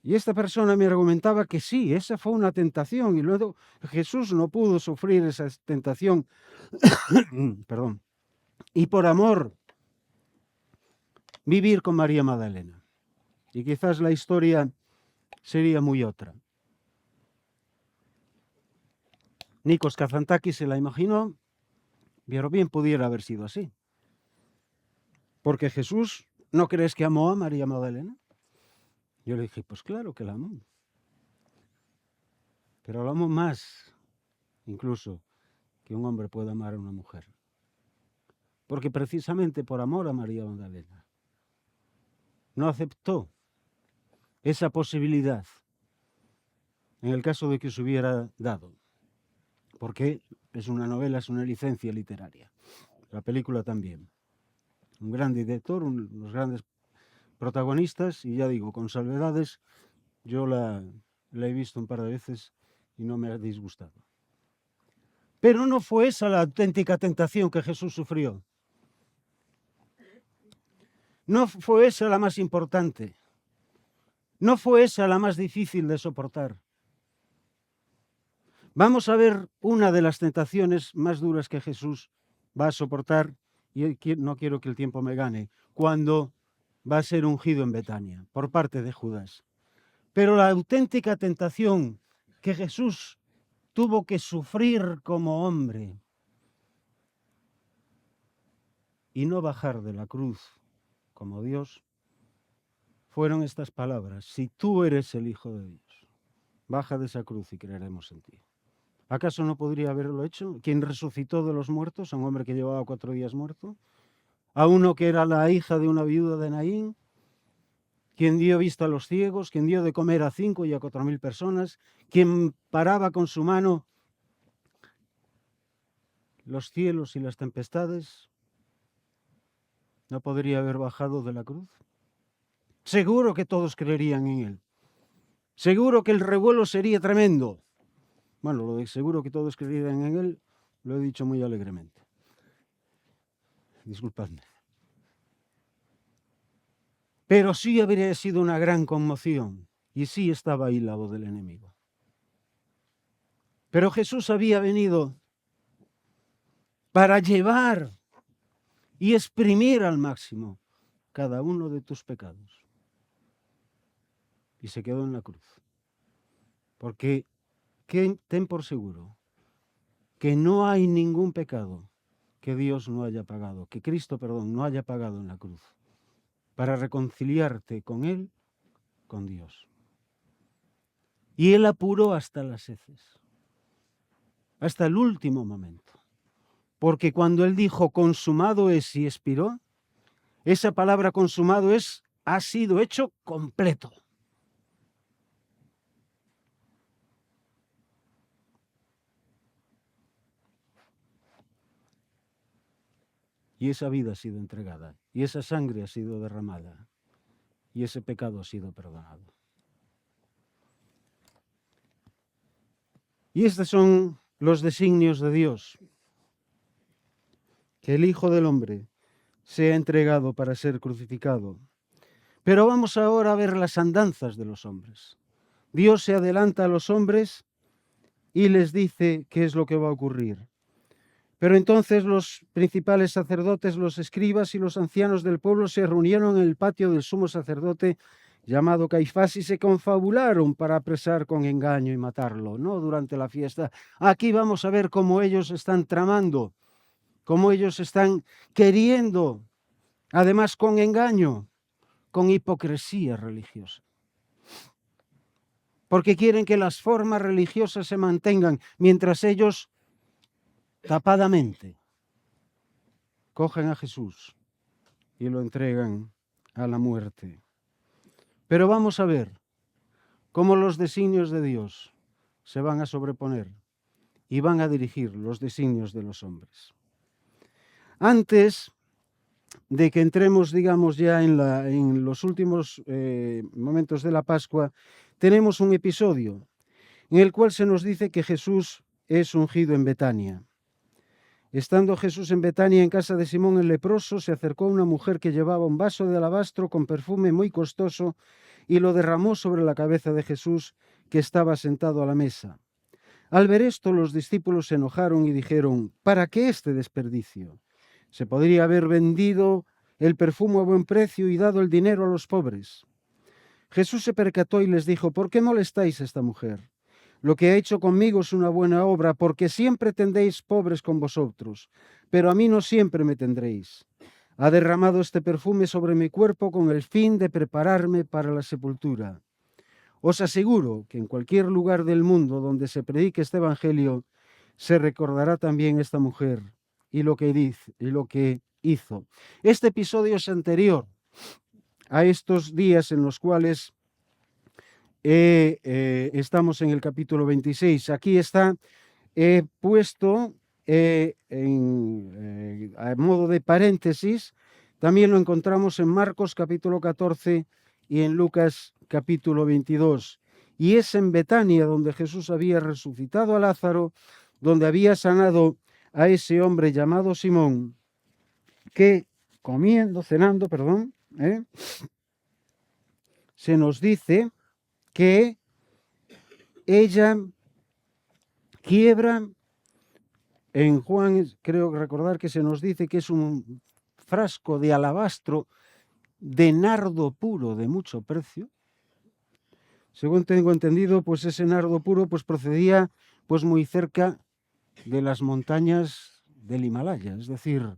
Speaker 1: Y esta persona me argumentaba que sí, esa fue una tentación y luego Jesús no pudo sufrir esa tentación, perdón, y por amor vivir con María Magdalena. Y quizás la historia sería muy otra. Nikos Kazantzakis se la imaginó, pero bien pudiera haber sido así. Porque Jesús, ¿no crees que amó a María Magdalena? Yo le dije, pues claro que la amó. Pero la amó más, incluso, que un hombre pueda amar a una mujer. Porque precisamente por amor a María Magdalena no aceptó esa posibilidad en el caso de que se hubiera dado. Porque es una novela, es una licencia literaria. La película también. Un gran director, unos grandes protagonistas, y ya digo, con salvedades, yo la he visto un par de veces y no me ha disgustado. Pero no fue esa la auténtica tentación que Jesús sufrió. No fue esa la más importante. No fue esa la más difícil de soportar. Vamos a ver una de las tentaciones más duras que Jesús va a soportar, y no quiero que el tiempo me gane, cuando va a ser ungido en Betania por parte de Judas. Pero la auténtica tentación que Jesús tuvo que sufrir como hombre y no bajar de la cruz como Dios, fueron estas palabras: si tú eres el Hijo de Dios, baja de esa cruz y creeremos en ti. ¿Acaso no podría haberlo hecho? ¿Quién resucitó de los muertos a un hombre que llevaba 4 días muerto? ¿A uno que era la hija de una viuda de Naín? ¿Quien dio vista a los ciegos? ¿Quien dio de comer a 5 y a 4.000 personas? ¿Quien paraba con su mano los cielos y las tempestades? ¿No podría haber bajado de la cruz? Seguro que todos creerían en él. Seguro que el revuelo sería tremendo. Bueno, lo de seguro que todos creerían en él, lo he dicho muy alegremente. Disculpadme. Pero sí habría sido una gran conmoción, y sí estaba ahí la voz del enemigo. Pero Jesús había venido para llevar y exprimir al máximo cada uno de tus pecados. Y se quedó en la cruz. Porque ten por seguro que no hay ningún pecado que Dios no haya pagado, que Cristo, no haya pagado en la cruz, para reconciliarte con Él, con Dios. Y Él apuró hasta las heces, hasta el último momento. Porque cuando Él dijo consumado es y expiró, esa palabra consumado es, ha sido hecho completo. Y esa vida ha sido entregada, y esa sangre ha sido derramada, y ese pecado ha sido perdonado. Y estos son los designios de Dios, que el Hijo del Hombre sea entregado para ser crucificado. Pero vamos ahora a ver las andanzas de los hombres. Dios se adelanta a los hombres y les dice qué es lo que va a ocurrir. Pero entonces los principales sacerdotes, los escribas y los ancianos del pueblo se reunieron en el patio del sumo sacerdote llamado Caifás, y se confabularon para apresar con engaño y matarlo, no durante la fiesta. Aquí vamos a ver cómo ellos están tramando, cómo ellos están queriendo, además con engaño, con hipocresía religiosa. Porque quieren que las formas religiosas se mantengan, mientras ellos tapadamente cogen a Jesús y lo entregan a la muerte. Pero vamos a ver cómo los designios de Dios se van a sobreponer y van a dirigir los designios de los hombres. Antes de que entremos, digamos, ya en los últimos momentos de la Pascua, tenemos un episodio en el cual se nos dice que Jesús es ungido en Betania. Estando Jesús en Betania, en casa de Simón el leproso, se acercó una mujer que llevaba un vaso de alabastro con perfume muy costoso y lo derramó sobre la cabeza de Jesús, que estaba sentado a la mesa. Al ver esto, los discípulos se enojaron y dijeron: ¿para qué este desperdicio? Se podría haber vendido el perfume a buen precio y dado el dinero a los pobres. Jesús se percató y les dijo: ¿por qué molestáis a esta mujer? Lo que ha hecho conmigo es una buena obra, porque siempre tendréis pobres con vosotros, pero a mí no siempre me tendréis. Ha derramado este perfume sobre mi cuerpo con el fin de prepararme para la sepultura. Os aseguro que en cualquier lugar del mundo donde se predique este evangelio, se recordará también esta mujer y lo que hizo. Este episodio es anterior a estos días en los cuales estamos en el capítulo 26. Aquí está puesto a modo de paréntesis. También lo encontramos en Marcos capítulo 14 y en Lucas capítulo 22. Y es en Betania donde Jesús había resucitado a Lázaro, donde había sanado a ese hombre llamado Simón, que cenando, se nos dice que ella quiebra, en Juan creo recordar que se nos dice que es un frasco de alabastro de nardo puro de mucho precio. Según tengo entendido, pues ese nardo puro pues procedía pues muy cerca de las montañas del Himalaya, es decir,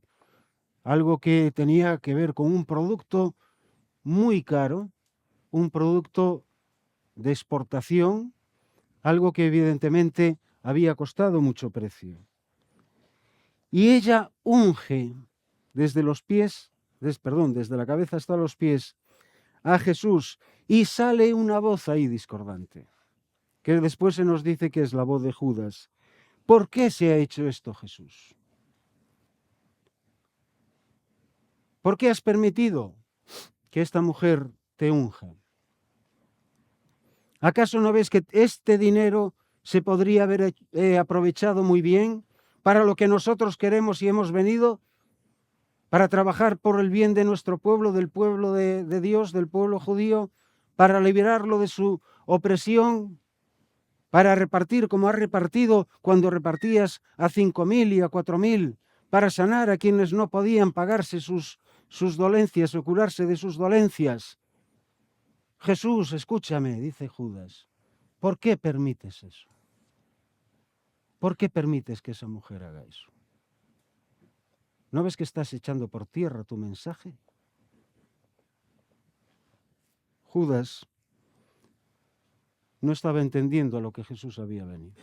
Speaker 1: algo que tenía que ver con un producto muy caro, un producto de exportación, algo que evidentemente había costado mucho precio. Y ella unge desde la cabeza hasta los pies a Jesús, y sale una voz ahí discordante, que después se nos dice que es la voz de Judas. ¿Por qué se ha hecho esto, Jesús? ¿Por qué has permitido que esta mujer te unja? ¿Acaso no ves que este dinero se podría haber aprovechado muy bien para lo que nosotros queremos y hemos venido? Para trabajar por el bien de nuestro pueblo, del pueblo de Dios, del pueblo judío, para liberarlo de su opresión, para repartir como has repartido cuando repartías a 5.000 y a 4.000, para sanar a quienes no podían pagarse sus dolencias o curarse de sus dolencias. Jesús, escúchame, dice Judas, ¿por qué permites eso? ¿Por qué permites que esa mujer haga eso? ¿No ves que estás echando por tierra tu mensaje? Judas no estaba entendiendo a lo que Jesús había venido.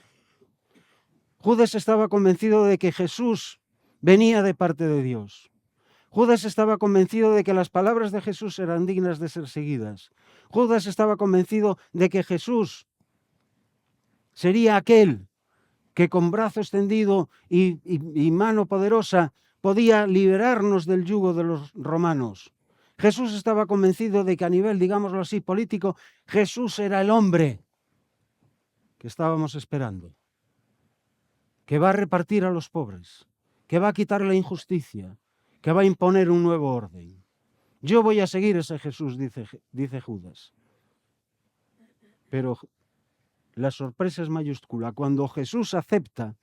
Speaker 1: Judas estaba convencido de que Jesús venía de parte de Dios. Judas estaba convencido de que las palabras de Jesús eran dignas de ser seguidas. Judas estaba convencido de que Jesús sería aquel que con brazo extendido y mano poderosa podía liberarnos del yugo de los romanos. Jesús estaba convencido de que a nivel, digámoslo así, político, Jesús era el hombre que estábamos esperando, que va a repartir a los pobres, que va a quitar la injusticia, que va a imponer un nuevo orden. Yo voy a seguir ese Jesús, dice Judas. Pero la sorpresa es mayúscula cuando Jesús acepta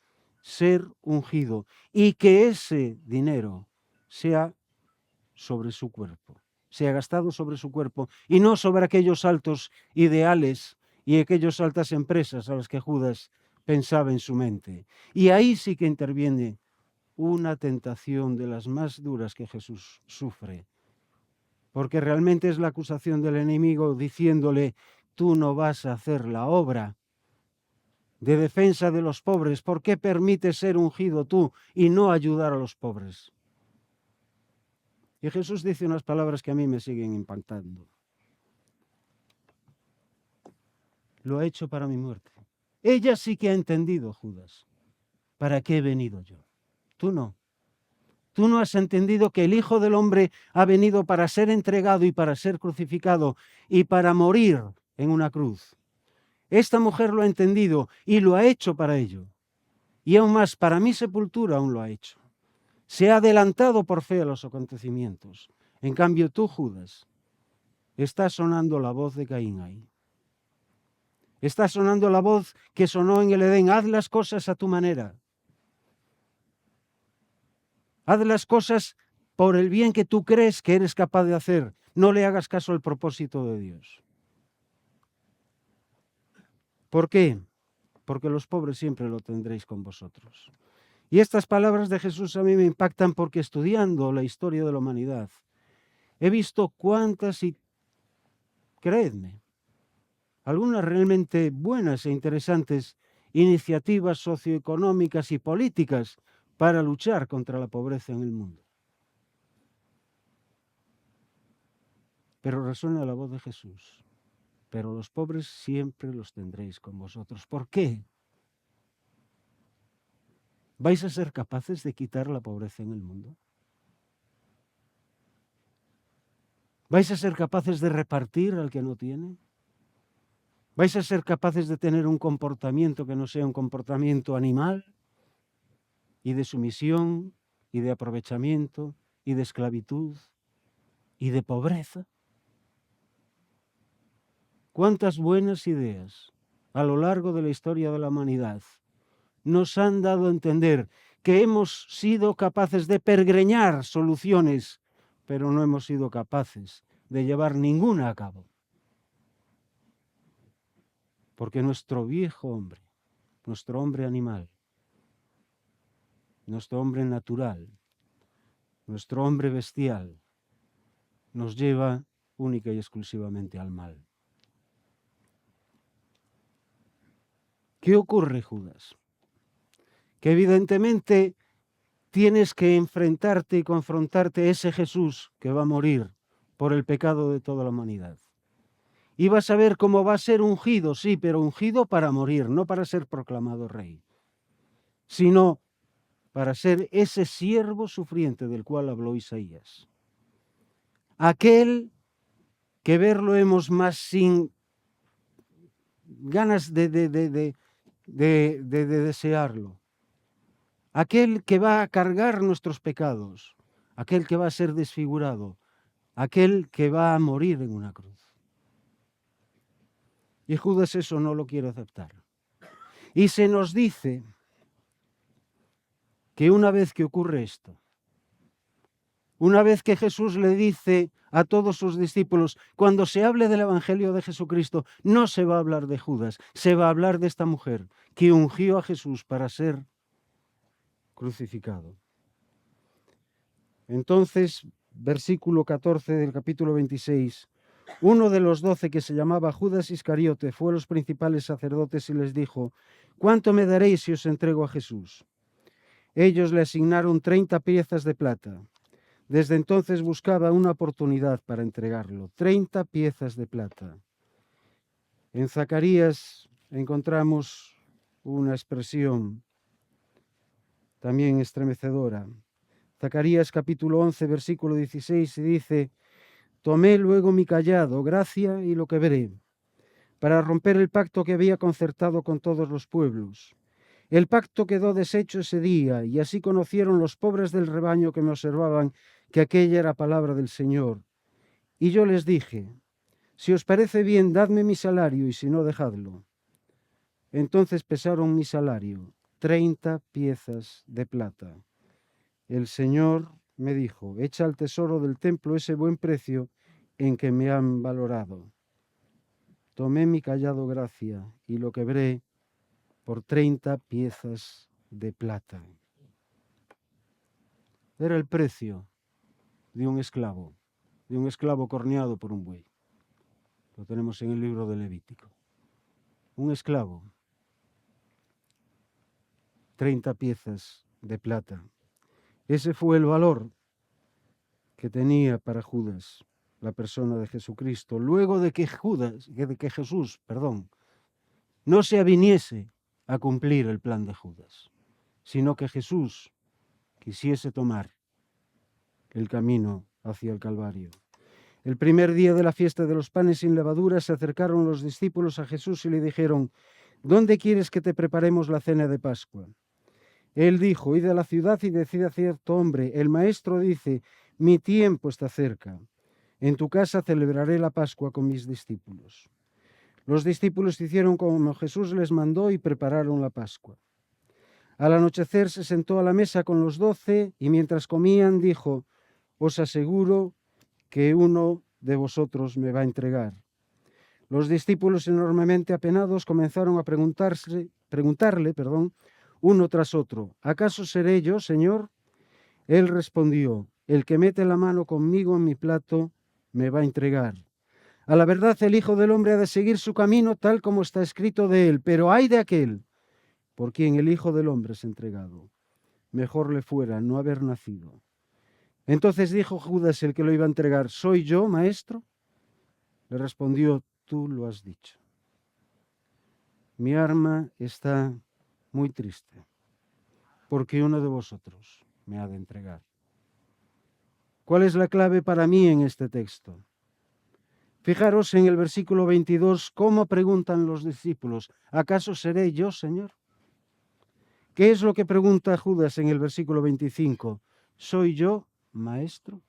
Speaker 1: ser ungido y que ese dinero sea sobre su cuerpo. se ha gastado sobre su cuerpo y no sobre aquellos altos ideales y aquellas altas empresas a las que Judas pensaba en su mente. Y ahí sí que interviene una tentación de las más duras que Jesús sufre, porque realmente es la acusación del enemigo diciéndole: tú no vas a hacer la obra de defensa de los pobres. ¿Por qué permites ser ungido tú y no ayudar a los pobres? Y Jesús dice unas palabras que a mí me siguen impactando. Lo ha hecho para mi muerte. Ella sí que ha entendido, Judas, para qué he venido yo. Tú no. Tú no has entendido que el Hijo del Hombre ha venido para ser entregado y para ser crucificado y para morir en una cruz. Esta mujer lo ha entendido y lo ha hecho para ello. Y aún más, para mi sepultura aún lo ha hecho. Se ha adelantado por fe a los acontecimientos. En cambio tú, Judas, está sonando la voz de Caín ahí. Está sonando la voz que sonó en el Edén: haz las cosas a tu manera. Haz las cosas por el bien que tú crees que eres capaz de hacer. No le hagas caso al propósito de Dios. ¿Por qué? Porque los pobres siempre lo tendréis con vosotros. Y estas palabras de Jesús a mí me impactan porque, estudiando la historia de la humanidad, he visto cuántas, y creedme, algunas realmente buenas e interesantes iniciativas socioeconómicas y políticas para luchar contra la pobreza en el mundo. Pero resuena la voz de Jesús: pero los pobres siempre los tendréis con vosotros. ¿Por qué? ¿Vais a ser capaces de quitar la pobreza en el mundo? ¿Vais a ser capaces de repartir al que no tiene? ¿Vais a ser capaces de tener un comportamiento que no sea un comportamiento animal y de sumisión y de aprovechamiento y de esclavitud y de pobreza? ¿Cuántas buenas ideas a lo largo de la historia de la humanidad nos han dado a entender que hemos sido capaces de pergreñar soluciones, pero no hemos sido capaces de llevar ninguna a cabo? Porque nuestro viejo hombre, nuestro hombre animal, nuestro hombre natural, nuestro hombre bestial, nos lleva única y exclusivamente al mal. ¿Qué ocurre, Judas? Que evidentemente tienes que enfrentarte y confrontarte a ese Jesús que va a morir por el pecado de toda la humanidad. Y vas a ver cómo va a ser ungido, sí, pero ungido para morir, no para ser proclamado rey, sino para ser ese siervo sufriente del cual habló Isaías. Aquel que verlo hemos más sin ganas de desearlo. Aquel que va a cargar nuestros pecados, aquel que va a ser desfigurado, aquel que va a morir en una cruz. Y Judas eso no lo quiere aceptar. Y se nos dice que una vez que ocurre esto, una vez que Jesús le dice a todos sus discípulos, cuando se hable del Evangelio de Jesucristo, no se va a hablar de Judas, se va a hablar de esta mujer que ungió a Jesús para ser crucificado. Entonces, versículo 14 del capítulo 26, uno de los 12, que se llamaba Judas Iscariote, fue a los principales sacerdotes y les dijo: ¿cuánto me daréis si os entrego a Jesús? Ellos le asignaron 30 piezas de plata. Desde entonces buscaba una oportunidad para entregarlo. 30 piezas de plata. En Zacarías encontramos una expresión también estremecedora. Zacarías capítulo 11, versículo 16, y dice: tomé luego mi cayado, gracia, y lo quebré, para romper el pacto que había concertado con todos los pueblos. El pacto quedó deshecho ese día, y así conocieron los pobres del rebaño que me observaban que aquella era palabra del Señor. Y yo les dije: si os parece bien, dadme mi salario, y si no, dejadlo. Entonces pesaron mi salario, 30 piezas de plata. El Señor me dijo: echa al tesoro del templo ese buen precio, en que me han valorado. Tomé mi callado gracia y lo quebré por 30 piezas de plata. Era el precio de un esclavo corneado por un buey. Lo tenemos en el libro de Levítico. Un esclavo, 30 piezas de plata. Ese fue el valor que tenía para Judas la persona de Jesucristo, luego de que Jesús, no se aviniese a cumplir el plan de Judas, sino que Jesús quisiese tomar el camino hacia el Calvario. El primer día de la fiesta de los panes sin levadura se acercaron los discípulos a Jesús y le dijeron: ¿Dónde quieres que te preparemos la cena de Pascua? Él dijo: id a la ciudad y decid a cierto hombre, el maestro dice, mi tiempo está cerca. En tu casa celebraré la Pascua con mis discípulos. Los discípulos hicieron como Jesús les mandó y prepararon la Pascua. Al anochecer se sentó a la mesa con los 12 y mientras comían dijo: os aseguro que uno de vosotros me va a entregar. Los discípulos, enormemente apenados, comenzaron a preguntarle, uno tras otro: ¿acaso seré yo, Señor? Él respondió: el que mete la mano conmigo en mi plato me va a entregar. A la verdad, el Hijo del Hombre ha de seguir su camino tal como está escrito de él, pero ay de aquel por quien el Hijo del Hombre es entregado. Mejor le fuera no haber nacido. Entonces dijo Judas, el que lo iba a entregar: ¿soy yo, maestro? Le respondió: tú lo has dicho. Mi alma está muy triste, porque uno de vosotros me ha de entregar. ¿Cuál es la clave para mí en este texto? Fijaros en el versículo 22, cómo preguntan los discípulos: ¿acaso seré yo, Señor? ¿Qué es lo que pregunta Judas en el versículo 25? ¿Soy yo, maestro?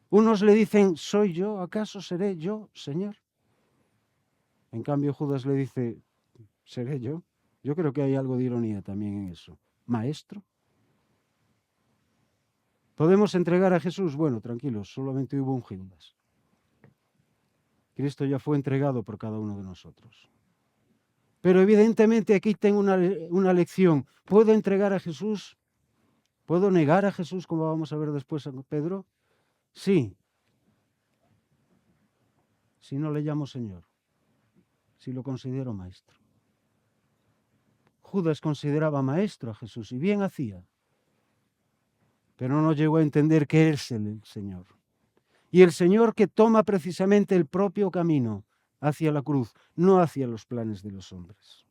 Speaker 1: Unos le dicen: ¿soy yo? ¿Acaso seré yo, Señor? En cambio, Judas le dice: ¿seré yo? Yo creo que hay algo de ironía también en eso. ¿Maestro? ¿Podemos entregar a Jesús? Bueno, tranquilos, solamente hubo un Judas. Cristo ya fue entregado por cada uno de nosotros. Pero evidentemente aquí tengo una lección. ¿Puedo entregar a Jesús? ¿Puedo negar a Jesús, como vamos a ver después a Pedro? Sí. Si no le llamo Señor, si lo considero maestro. Judas consideraba maestro a Jesús y bien hacía, pero no llegó a entender que es el Señor. Y el Señor que toma precisamente el propio camino hacia la cruz, no hacia los planes de los hombres.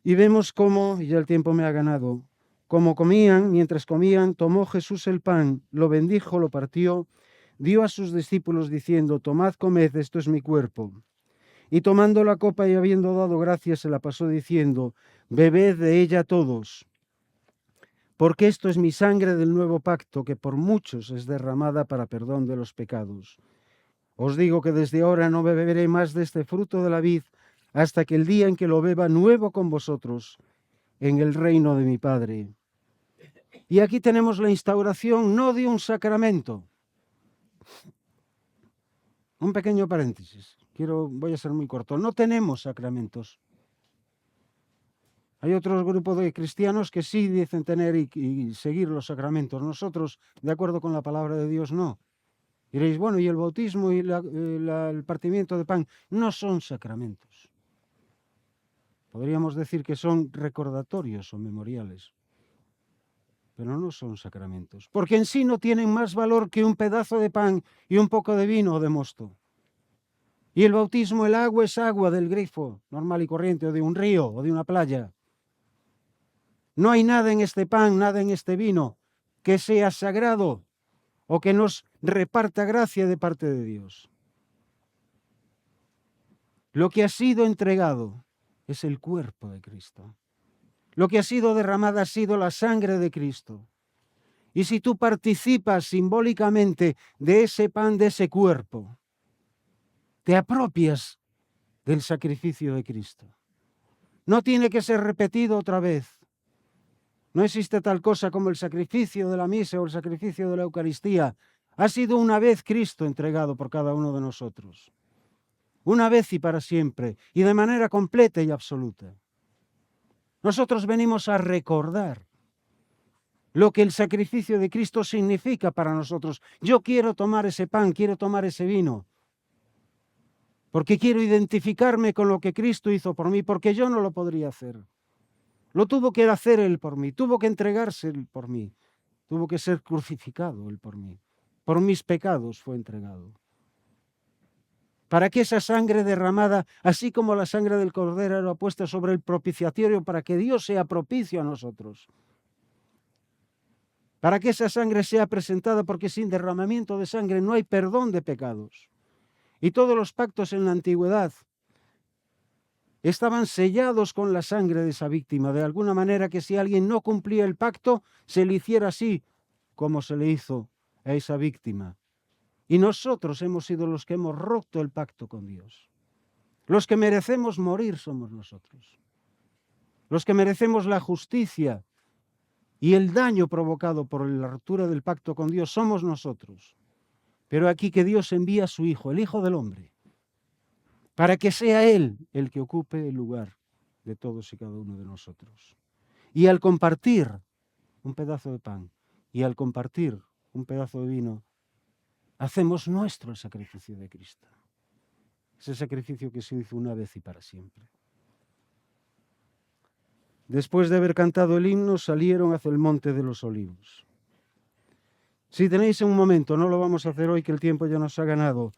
Speaker 1: Y vemos cómo, y ya el tiempo me ha ganado, mientras comían, tomó Jesús el pan, lo bendijo, lo partió, dio a sus discípulos diciendo: tomad, comed, esto es mi cuerpo. Y tomando la copa y habiendo dado gracias, se la pasó diciendo: bebed de ella todos, porque esto es mi sangre del nuevo pacto, que por muchos es derramada para perdón de los pecados. Os digo que desde ahora no beberé más de este fruto de la vid, hasta que el día en que lo beba nuevo con vosotros en el reino de mi Padre. Y aquí tenemos la instauración no de un sacramento. Un pequeño paréntesis. Voy a ser muy corto. No tenemos sacramentos. Hay otros grupos de cristianos que sí dicen tener y seguir los sacramentos. Nosotros, de acuerdo con la palabra de Dios, no. Diréis: bueno, ¿y el bautismo y el partimiento de pan? No son sacramentos. Podríamos decir que son recordatorios o memoriales, pero no son sacramentos, porque en sí no tienen más valor que un pedazo de pan y un poco de vino o de mosto. Y el bautismo, el agua es agua del grifo normal y corriente, o de un río o de una playa. No hay nada en este pan, nada en este vino que sea sagrado o que nos reparta gracia de parte de Dios. Lo que ha sido entregado es el cuerpo de Cristo. Lo que ha sido derramada ha sido la sangre de Cristo. Y si tú participas simbólicamente de ese pan, de ese cuerpo, te apropias del sacrificio de Cristo. No tiene que ser repetido otra vez. No existe tal cosa como el sacrificio de la misa o el sacrificio de la Eucaristía. Ha sido una vez Cristo entregado por cada uno de nosotros. Una vez y para siempre, y de manera completa y absoluta. Nosotros venimos a recordar lo que el sacrificio de Cristo significa para nosotros. Yo quiero tomar ese pan, quiero tomar ese vino, porque quiero identificarme con lo que Cristo hizo por mí, porque yo no lo podría hacer. Lo tuvo que hacer Él por mí, tuvo que entregarse Él por mí, tuvo que ser crucificado Él por mí. Por mis pecados fue entregado. Para que esa sangre derramada, así como la sangre del Cordero era puesta sobre el propiciatorio, para que Dios sea propicio a nosotros. Para que esa sangre sea presentada, porque sin derramamiento de sangre no hay perdón de pecados. Y todos los pactos en la antigüedad estaban sellados con la sangre de esa víctima, de alguna manera que si alguien no cumplía el pacto, se le hiciera así como se le hizo a esa víctima. Y nosotros hemos sido los que hemos roto el pacto con Dios. Los que merecemos morir somos nosotros. Los que merecemos la justicia y el daño provocado por la ruptura del pacto con Dios somos nosotros. Pero aquí que Dios envía a su Hijo, el Hijo del Hombre, para que sea Él el que ocupe el lugar de todos y cada uno de nosotros. Y al compartir un pedazo de pan y al compartir un pedazo de vino, hacemos nuestro el sacrificio de Cristo. Ese sacrificio que se hizo una vez y para siempre. Después de haber cantado el himno, salieron hacia el monte de los olivos. Si tenéis un momento, no lo vamos a hacer hoy que el tiempo ya nos ha ganado,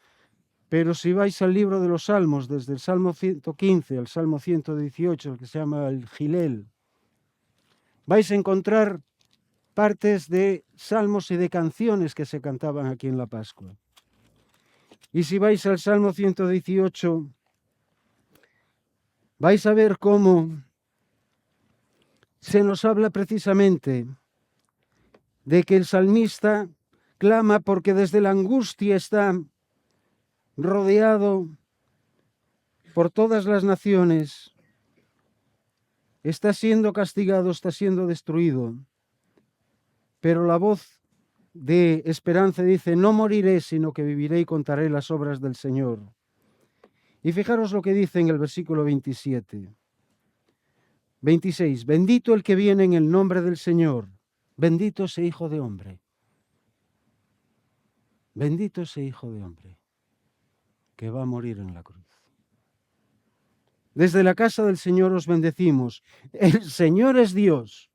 Speaker 1: pero si vais al libro de los Salmos, desde el Salmo 115 al Salmo 118, el que se llama el Gilel, vais a encontrar partes de salmos y de canciones que se cantaban aquí en la Pascua. Y si vais al Salmo 118, vais a ver cómo se nos habla precisamente de que el salmista clama porque desde la angustia está rodeado por todas las naciones, está siendo castigado, está siendo destruido. Pero la voz de esperanza dice, no moriré, sino que viviré y contaré las obras del Señor. Y fijaros lo que dice en el versículo 27. 26. Bendito el que viene en el nombre del Señor. Bendito ese hijo de hombre. Bendito ese hijo de hombre que va a morir en la cruz. Desde la casa del Señor os bendecimos. El Señor es Dios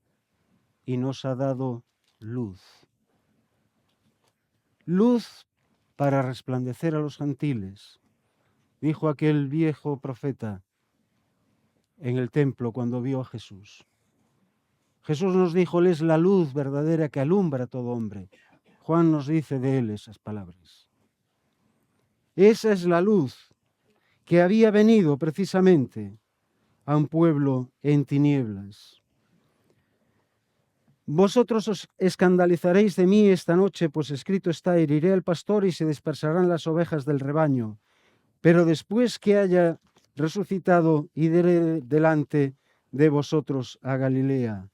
Speaker 1: y nos ha dado luz. Luz para resplandecer a los gentiles, dijo aquel viejo profeta en el templo cuando vio a Jesús. Jesús nos dijo, Él es la luz verdadera que alumbra a todo hombre. Juan nos dice de Él esas palabras. Esa es la luz que había venido precisamente a un pueblo en tinieblas. Vosotros os escandalizaréis de mí esta noche, pues escrito está, heriré al pastor y se dispersarán las ovejas del rebaño. Pero después que haya resucitado, iré delante de vosotros a Galilea.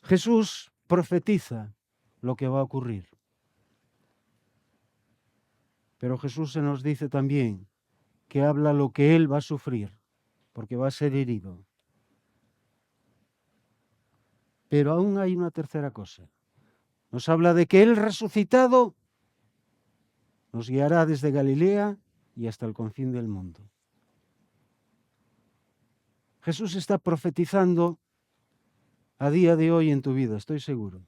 Speaker 1: Jesús profetiza lo que va a ocurrir. Pero Jesús se nos dice también que habla lo que Él va a sufrir, porque va a ser herido. Pero aún hay una tercera cosa. Nos habla de que Él resucitado nos guiará desde Galilea y hasta el confín del mundo. Jesús está profetizando a día de hoy en tu vida, estoy seguro.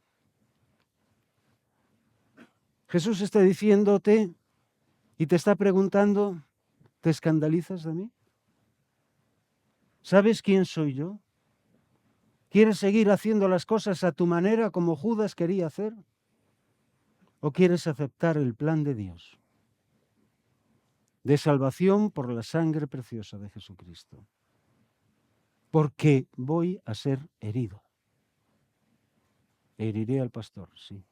Speaker 1: Jesús está diciéndote y te está preguntando, ¿te escandalizas de mí? ¿Sabes quién soy yo? ¿Quieres seguir haciendo las cosas a tu manera como Judas quería hacer? ¿O quieres aceptar el plan de Dios de salvación por la sangre preciosa de Jesucristo? Porque voy a ser herido. Heriré al pastor, sí.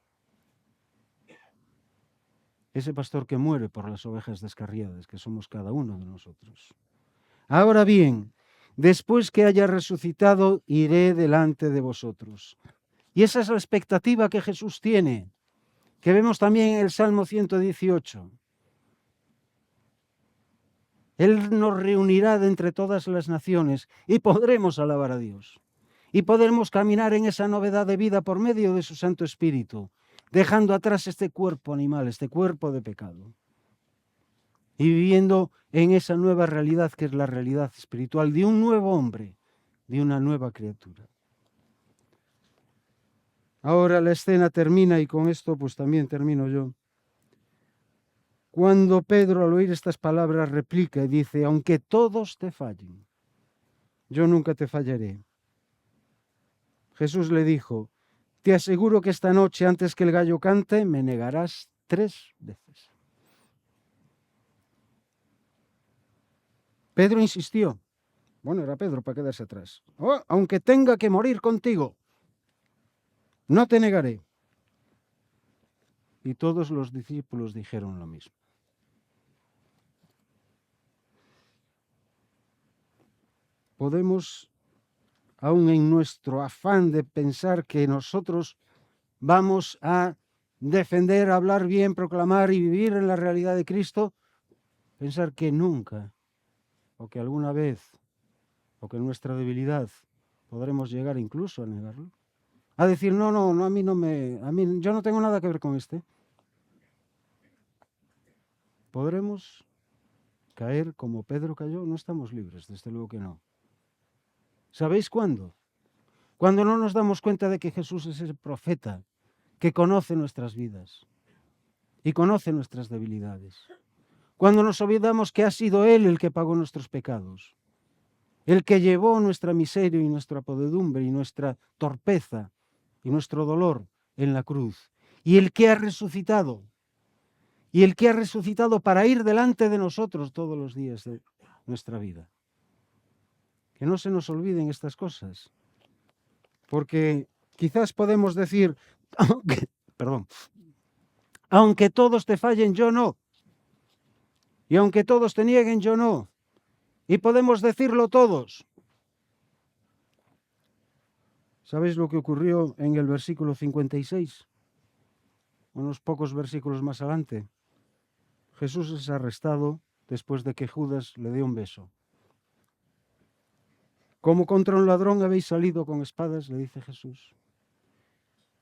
Speaker 1: Ese pastor que muere por las ovejas descarriadas, que somos cada uno de nosotros. Ahora bien, Después que haya resucitado, iré delante de vosotros. Y esa es la expectativa que Jesús tiene, que vemos también en el Salmo 118. Él nos reunirá de entre todas las naciones y podremos alabar a Dios. Y podremos caminar en esa novedad de vida por medio de su Santo Espíritu, dejando atrás este cuerpo animal, este cuerpo de pecado. Y viviendo en esa nueva realidad que es la realidad espiritual de un nuevo hombre, de una nueva criatura. Ahora la escena termina y con esto pues también termino yo. Cuando Pedro al oír estas palabras replica y dice, aunque todos te fallen, yo nunca te fallaré. Jesús le dijo, te aseguro que esta noche antes que el gallo cante me negarás 3 veces. Pedro insistió. Bueno, era Pedro para quedarse atrás. Oh, aunque tenga que morir contigo, no te negaré. Y todos los discípulos dijeron lo mismo. Podemos, aún en nuestro afán de pensar que nosotros vamos a defender, hablar bien, proclamar y vivir en la realidad de Cristo, pensar que nunca, o que alguna vez, o que en nuestra debilidad podremos llegar incluso a negarlo. A decir, no, a mí yo no tengo nada que ver con este. ¿Podremos caer como Pedro cayó? No estamos libres, desde luego que no. ¿Sabéis cuándo? Cuando no nos damos cuenta de que Jesús es el profeta que conoce nuestras vidas y conoce nuestras debilidades. Cuando nos olvidamos que ha sido Él el que pagó nuestros pecados, el que llevó nuestra miseria y nuestra podredumbre y nuestra torpeza y nuestro dolor en la cruz, y el que ha resucitado, para ir delante de nosotros todos los días de nuestra vida. Que no se nos olviden estas cosas, porque quizás podemos decir, aunque todos te fallen, yo no, y aunque todos te nieguen, yo no, y podemos decirlo todos. ¿Sabéis lo que ocurrió en el versículo 56? Unos pocos versículos más adelante. Jesús es arrestado después de que Judas le dé un beso. Como contra un ladrón habéis salido con espadas, le dice Jesús.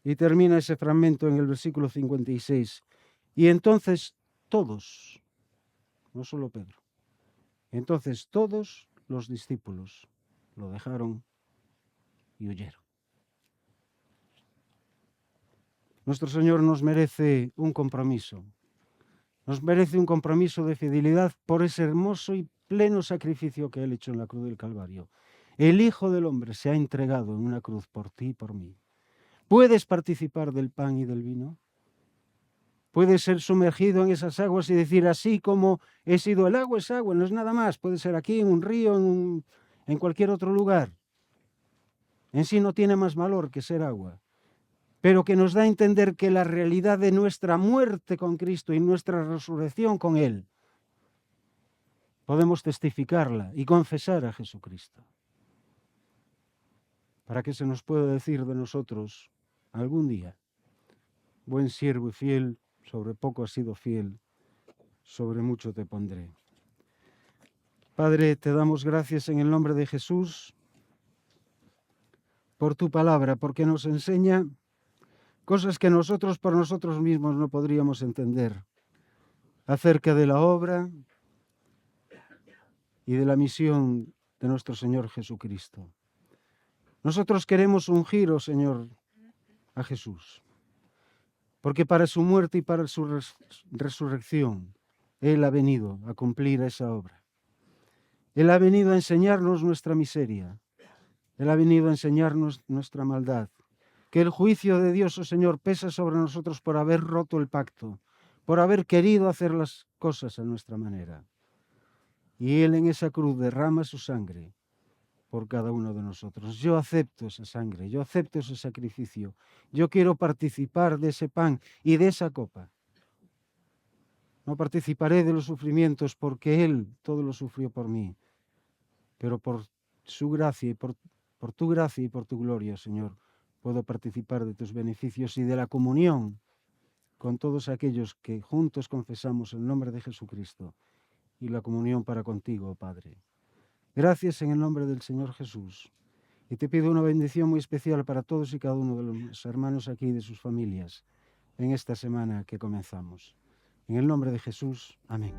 Speaker 1: Y termina ese fragmento en el versículo 56. Y entonces todos, no solo Pedro, entonces todos los discípulos lo dejaron y huyeron. Nuestro Señor nos merece un compromiso. Nos merece un compromiso de fidelidad por ese hermoso y pleno sacrificio que Él hecho en la cruz del Calvario. El Hijo del Hombre se ha entregado en una cruz por ti y por mí. ¿Puedes participar del pan y del vino? Puedes ser sumergido en esas aguas y decir, así como he sido el agua, es agua, no es nada más. Puede ser aquí, en un río, en cualquier otro lugar. En sí no tiene más valor que ser agua, pero que nos da a entender que la realidad de nuestra muerte con Cristo y nuestra resurrección con Él, podemos testificarla y confesar a Jesucristo, para que se nos pueda decir de nosotros algún día, buen siervo y fiel, sobre poco has sido fiel, sobre mucho te pondré. Padre, te damos gracias en el nombre de Jesús por tu palabra, porque nos enseña cosas que nosotros por nosotros mismos no podríamos entender, acerca de la obra y de la misión de nuestro Señor Jesucristo. Nosotros queremos ungir, oh Señor, a Jesús, porque para su muerte y para su resurrección, Él ha venido a cumplir esa obra. Él ha venido a enseñarnos nuestra miseria. Él ha venido a enseñarnos nuestra maldad. Que el juicio de Dios, oh Señor, pesa sobre nosotros por haber roto el pacto, por haber querido hacer las cosas a nuestra manera. Y Él en esa cruz derrama su sangre por cada uno de nosotros. Yo acepto esa sangre, yo acepto ese sacrificio. Yo quiero participar de ese pan y de esa copa. No participaré de los sufrimientos porque Él todo lo sufrió por mí, pero por su gracia y por tu gracia y por tu gloria, Señor, puedo participar de tus beneficios y de la comunión con todos aquellos que juntos confesamos el nombre de Jesucristo y la comunión para contigo, Padre. Gracias en el nombre del Señor Jesús. Y te pido una bendición muy especial para todos y cada uno de los hermanos aquí y de sus familias en esta semana que comenzamos. En el nombre de Jesús, amén.